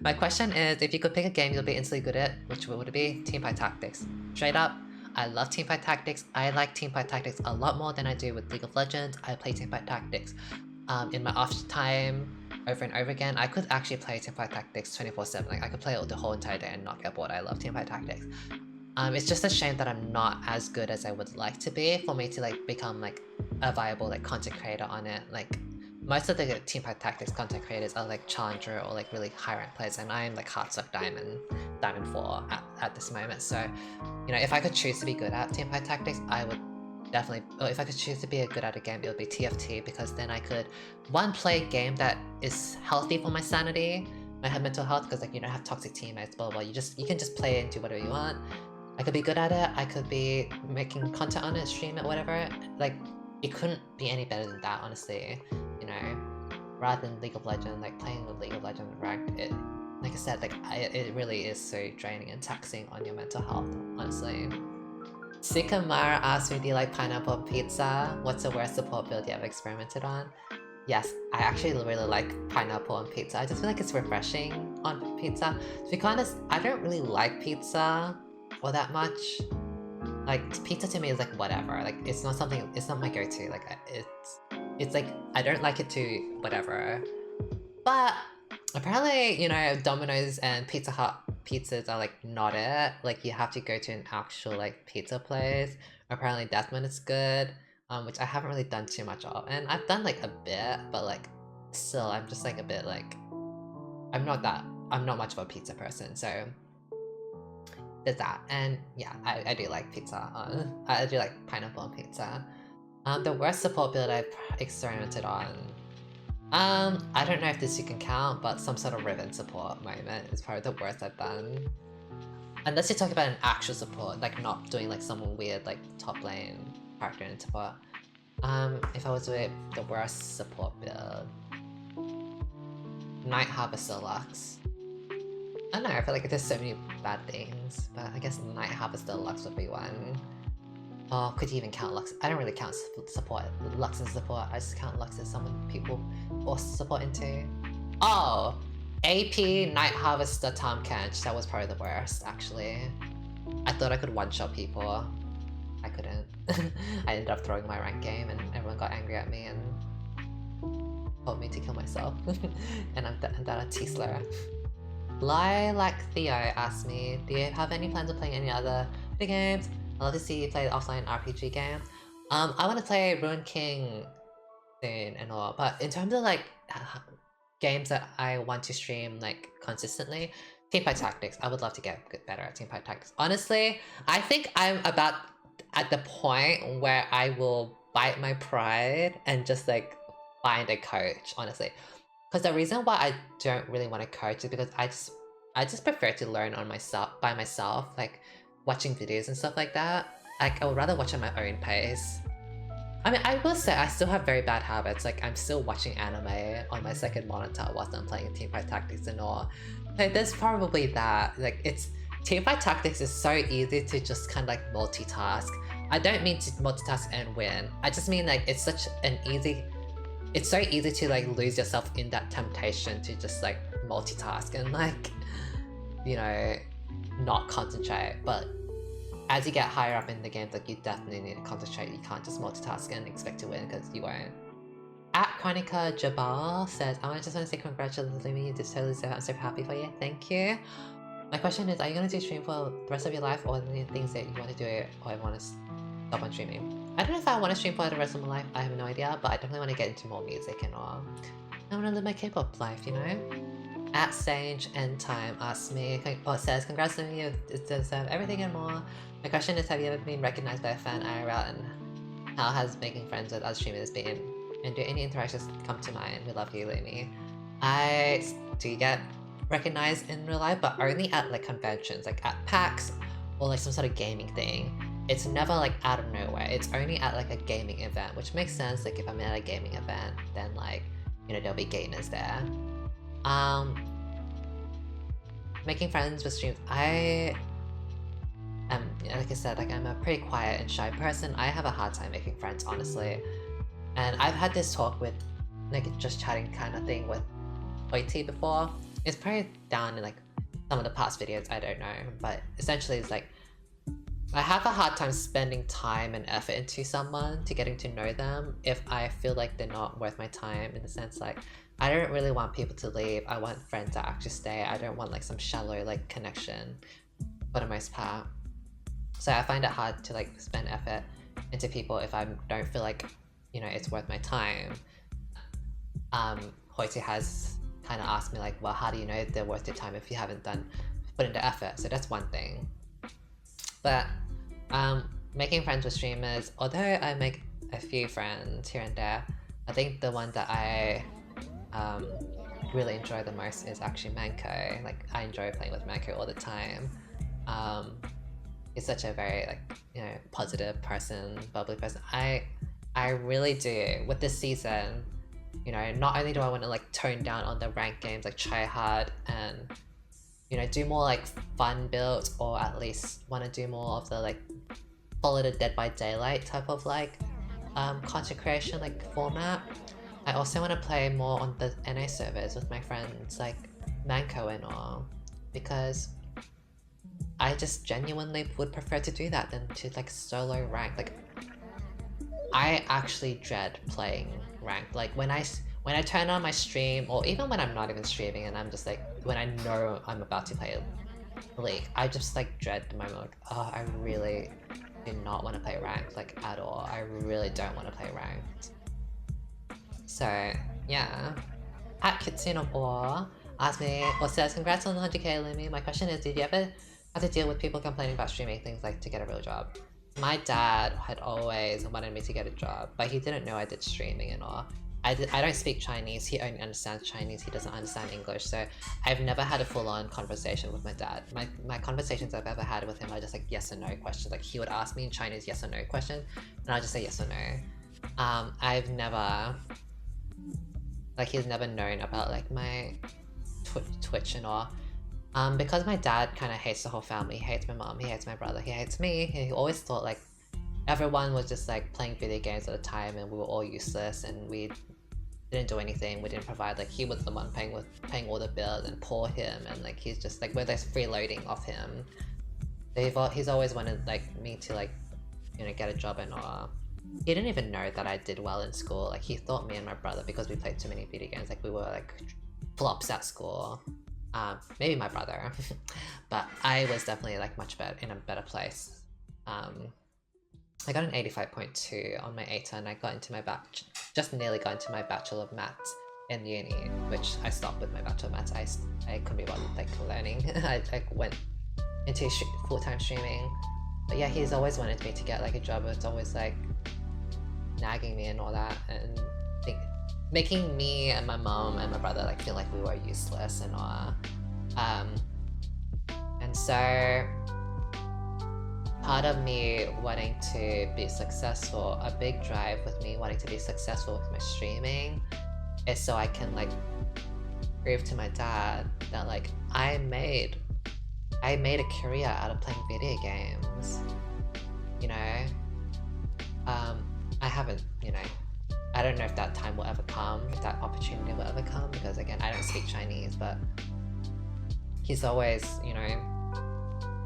My question is, if you could pick a game you'll be instantly good at, which would it be? Teamfight Tactics. Straight up, I love Teamfight Tactics. I like Teamfight Tactics a lot more than I do with League of Legends. I play Teamfight Tactics in my off time over and over again. I could actually play Teamfight Tactics 24/7. Like I could play it the whole entire day and not get bored. I love Teamfight Tactics. It's just a shame that I'm not as good as I would like to be for me to like become like a viable like content creator on it. Like most of the Teamfight Tactics content creators are like challenger or like really high ranked players, and I'm like Heartstock Diamond 4 at this moment. So, you know, if I could choose to be good at Teamfight Tactics, I would definitely, or if I could choose to be good at a game, it would be TFT, because then I could, one, play a game that is healthy for my sanity, my mental health, because like you don't have toxic teammates, blah blah, you can just play and do whatever you want. I could be good at it, I could be making content on it, stream it, whatever. Like, it couldn't be any better than that, honestly, you know, rather than League of Legends. Like playing with League of Legends ranked, it, like I said, like it really is so draining and taxing on your mental health, honestly. Sikamara asked me, do you like pineapple on pizza? What's the worst support build you ever experimented on? Yes, I actually really like pineapple on pizza. I just feel like it's refreshing on pizza. To be honest, I don't really like pizza all that much. Like, pizza to me is like whatever. Like, it's not something, it's not my go-to. Like, it's like, I don't like it to whatever. But apparently, you know, Domino's and Pizza Hut pizzas are like not it. Like you have to go to an actual like pizza place. Apparently that's when it's good, which I haven't really done too much of. And I've done like a bit, but like still I'm just like a bit like, I'm not much of a pizza person, so there's that. And yeah, I do like pizza. I do like pineapple on pizza. The worst support build I've experimented on. I don't know if this you can count, but some sort of ribbon support moment is probably the worst I've done. Unless you're talking about an actual support, like not doing like some weird like top lane character in support. If I was doing the worst support build, Night Harvester Lux. I don't know, I feel like there's so many bad things, but I guess Night Harvester Lux would be one. Oh, could you even count Lux? I don't really count support, Lux as support, I just count Lux as someone people force support into. Oh! AP Night Harvester Tom Kench, that was probably the worst, actually. I thought I could one-shot people. I couldn't. I ended up throwing my rank game and everyone got angry at me and told me to kill myself. And I'm that a T-Slayer. Lilac Theo asked me, do you have any plans of playing any other video games? I'd love to see you play an offline RPG game. I want to play Ruined King soon and all, but in terms of like games that I want to stream like consistently, Teamfight Tactics, I would love to get better at Teamfight Tactics. Honestly, I think I'm about at the point where I will bite my pride and just like find a coach, honestly. Because the reason why I don't really want to coach is because I just prefer to learn on by myself, like watching videos and stuff like that. Like I would rather watch at my own pace. I mean, I will say I still have very bad habits. Like I'm still watching anime on my second monitor whilst I'm playing Teamfight Tactics and all. Like there's probably that. Like Teamfight Tactics is so easy to just kind of like multitask. I don't mean to multitask and win. I just mean like it's so easy to like lose yourself in that temptation to just like multitask and like, you know, not concentrate. But as you get higher up in the games, like you definitely need to concentrate. You can't just multitask and expect to win because you won't. At Chronica Jabal says, I just want to say congratulations, Lumi, you did totally so. I'm so happy for you. Thank you. My question is, are you going to do stream for the rest of your life, or any things that you want to do or want to stop on streaming? I don't know if I want to stream for the rest of my life, I have no idea, but I definitely want to get into more music and all. I want to live my K-pop life, you know? At Sage End Time asks me, says, congrats on you, it deserves everything and more. My question is, have you ever been recognized by a fan IRL, and how has making friends with other streamers been? And do any interactions come to mind? We love you, Lumi. I do get recognized in real life, but only at like conventions, like at PAX or like some sort of gaming thing. It's never like out of nowhere. It's only at like a gaming event, which makes sense. Like if I'm at a gaming event, then like, you know, there'll be gamers there. Making friends with streams. I am, like I said, like I'm a pretty quiet and shy person. I have a hard time making friends, honestly. And I've had this talk with, like just chatting kind of thing with Hoity before. It's probably down in like some of the past videos, I don't know. But essentially it's like, I have a hard time spending time and effort into someone to getting to know them if I feel like they're not worth my time, in the sense like, I don't really want people to leave. I want friends to actually stay. I don't want like some shallow like connection for the most part. So I find it hard to like spend effort into people if I don't feel like, you know, it's worth my time. Hoity has kind of asked me like, well, how do you know they're worth your time if you haven't put in the effort? So that's one thing. But making friends with streamers, although I make a few friends here and there, I think the one that I really enjoy the most is actually Manko. Like I enjoy playing with Manko all the time. He's such a very like, you know, positive person, bubbly person. I really do. With this season, you know, not only do I want to like tone down on the ranked games, like try hard and, you know, do more like fun builds, or at least want to do more of the like follow the Dead by Daylight type of like content creation like format. I also want to play more on the NA servers with my friends like Manko and all, because I just genuinely would prefer to do that than to like solo rank. Like I actually dread playing ranked. Like when when I turn on my stream, or even when I'm not even streaming and I'm just like, when I know I'm about to play League, I just like dread the moment, like, oh, I really do not want to play ranked, like at all. I really don't want to play ranked. So, yeah. At Kitsune Or asked me, or says, congrats on the 100k, Lumi. My question is, did you ever have to deal with people complaining about streaming things like to get a real job? My dad had always wanted me to get a job, but he didn't know I did streaming and all. I don't speak Chinese, he only understands Chinese, he doesn't understand English, so I've never had a full-on conversation with my dad. My conversations I've ever had with him are just like yes or no questions. Like he would ask me in Chinese yes or no question, and I'll just say yes or no. I've never, like he's never known about like my Twitch and all. Because my dad kind of hates the whole family, he hates my mom, he hates my brother, he hates me, he always thought like everyone was just like playing video games at the time and we were all useless and we didn't do anything, we didn't provide, like he was the one paying all the bills and poor him, and like he's just like, we're just freeloading off him. He's always wanted like me to like, you know, get a job and all. He didn't even know that I did well in school, like he thought me and my brother, because we played too many video games, like we were like flops at school. Maybe my brother, but I was definitely like much better, in a better place. I got an 85.2 on my ATA and I got into my just nearly got into my Bachelor of Maths in uni, which I stopped with my Bachelor of Maths. I couldn't be bothered like learning. I went into full-time streaming. But yeah, he's always wanted me to get like a job. It's always like nagging me and all that, and making me and my mom and my brother like feel like we were useless and all. And so part of me wanting to be successful, a big drive with me wanting to be successful with my streaming, is so I can like prove to my dad that like I made a career out of playing video games. You know? I haven't, you know, I don't know if that time will ever come, if that opportunity will ever come, because again, I don't speak Chinese, but he's always, you know,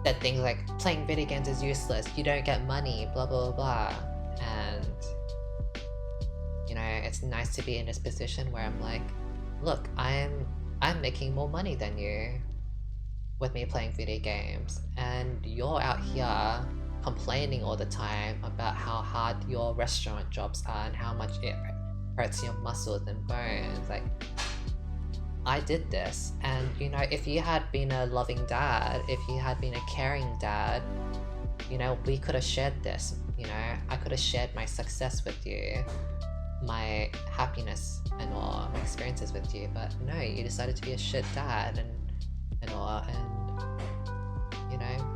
said things like, playing video games is useless, you don't get money, blah blah blah. And, you know, it's nice to be in this position where I'm like, look, I'm making more money than you with me playing video games, and you're out here complaining all the time about how hard your restaurant jobs are and how much it hurts your muscles and bones. Like, I did this, and you know, if you had been a loving dad, if you had been a caring dad, you know, we could have shared this, you know, I could have shared my success with you, my happiness and all, my experiences with you, but no, you decided to be a shit dad and all, and you know,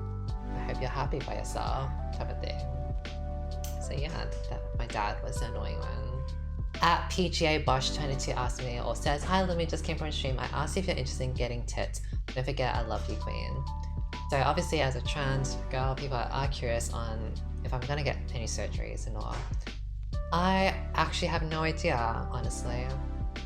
I hope you're happy by yourself, type of thing. So yeah, my dad was the annoying one. At PGA Bosch 22 asked me, or says, hi Lumi, just came from a stream. I asked if you're interested in getting tits. Don't forget, I love you, queen. So obviously as a trans girl, people are curious on if I'm gonna get any surgeries and all. I actually have no idea, honestly.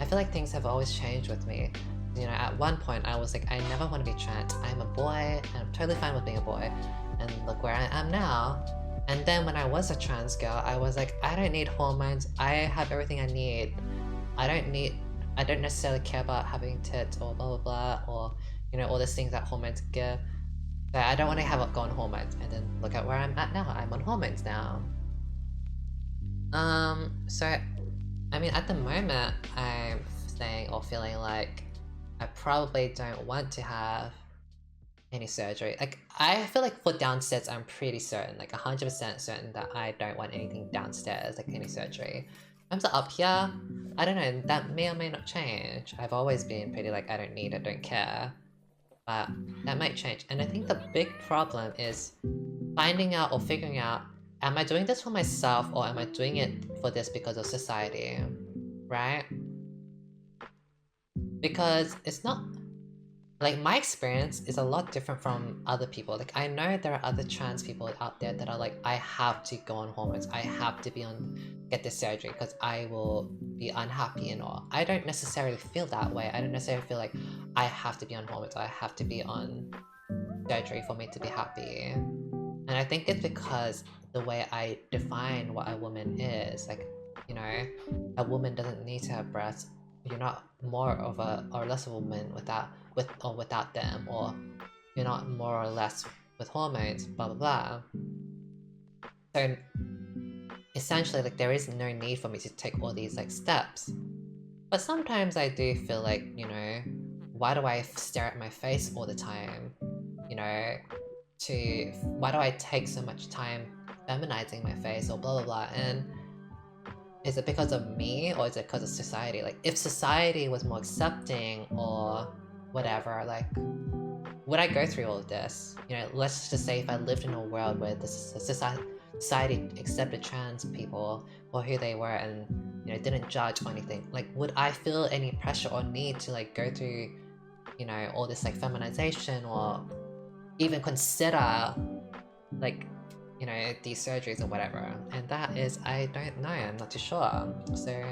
I feel like things have always changed with me. You know, at one point I was like, I never want to be trans. I'm a boy, and I'm totally fine with being a boy. And look where I am now. And then when I was a trans girl, I was like, I don't need hormones. I have everything I need. I don't necessarily care about having tits or blah blah blah, or you know, all these things that hormones give. So I don't want to go on hormones. And then look at where I'm at now. I'm on hormones now. So I mean, at the moment, I'm saying or feeling like I probably don't want to have any surgery. Like, I feel like for downstairs, I'm pretty certain, like 100% certain that I don't want anything downstairs, like any surgery. In terms of up here, I don't know, that may or may not change. I've always been pretty like, I don't need it, don't care. But that might change. And I think the big problem is finding out or figuring out, am I doing this for myself or am I doing it for this because of society, right? Because it's not, like, my experience is a lot different from other people. Like, I know there are other trans people out there that are like, I have to go on hormones, I have to get this surgery because I will be unhappy and all. I don't necessarily feel that way. I don't necessarily feel like I have to be on hormones, I have to be on surgery for me to be happy. And I think it's because the way I define what a woman is, like, you know, a woman doesn't need to have breasts, you're not more of a or less of a woman without them, or you're not more or less with hormones, blah blah blah. So essentially, like, there is no need for me to take all these like steps. But sometimes I do feel like, you know, why do I stare at my face all the time? You know, why do I take so much time feminizing my face or blah blah blah? And is it because of me, or is it because of society? Like, if society was more accepting or whatever, like, would I go through all of this? You know, let's just say if I lived in a world where society accepted trans people for who they were and, you know, didn't judge or anything, like, would I feel any pressure or need to like go through, you know, all this like feminization, or even consider like, you know, these surgeries or whatever? And that is, I don't know, I'm not too sure. So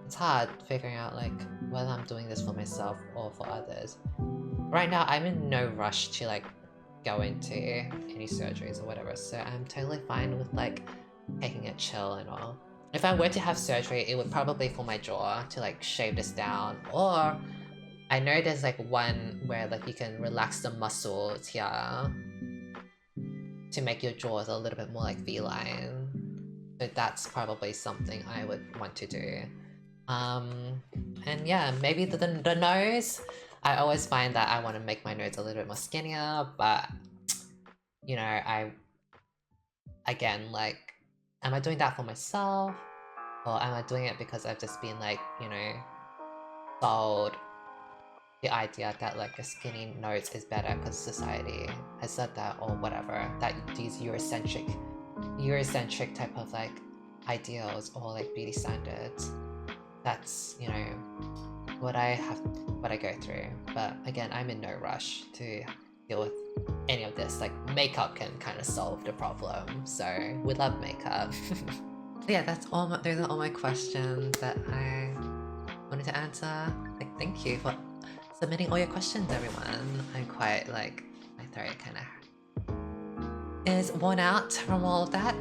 it's hard figuring out like whether I'm doing this for myself or for others. Right now, I'm in no rush to like go into any surgeries or whatever, so I'm totally fine with like taking it chill and all. If I were to have surgery, it would probably be for my jaw, to like shave this down, or I know there's like one where like you can relax the muscles here to make your jaws a little bit more like V-line. So that's probably something I would want to do. And yeah, maybe the nose. I always find that I want to make my nose a little bit more skinnier, but you know, again, like, am I doing that for myself? Or am I doing it because I've just been like, you know, sold the idea that like a skinny nose is better because society has said that, or whatever, that these Eurocentric type of like ideals or like beauty standards, that's, you know, what I go through. But again, I'm in no rush to deal with any of this. Like, makeup can kind of solve the problem, so we love makeup. Yeah, those are all my questions that I wanted to answer. Like, thank you for submitting all your questions, everyone. I'm quite like, my throat kind of is worn out from all of that.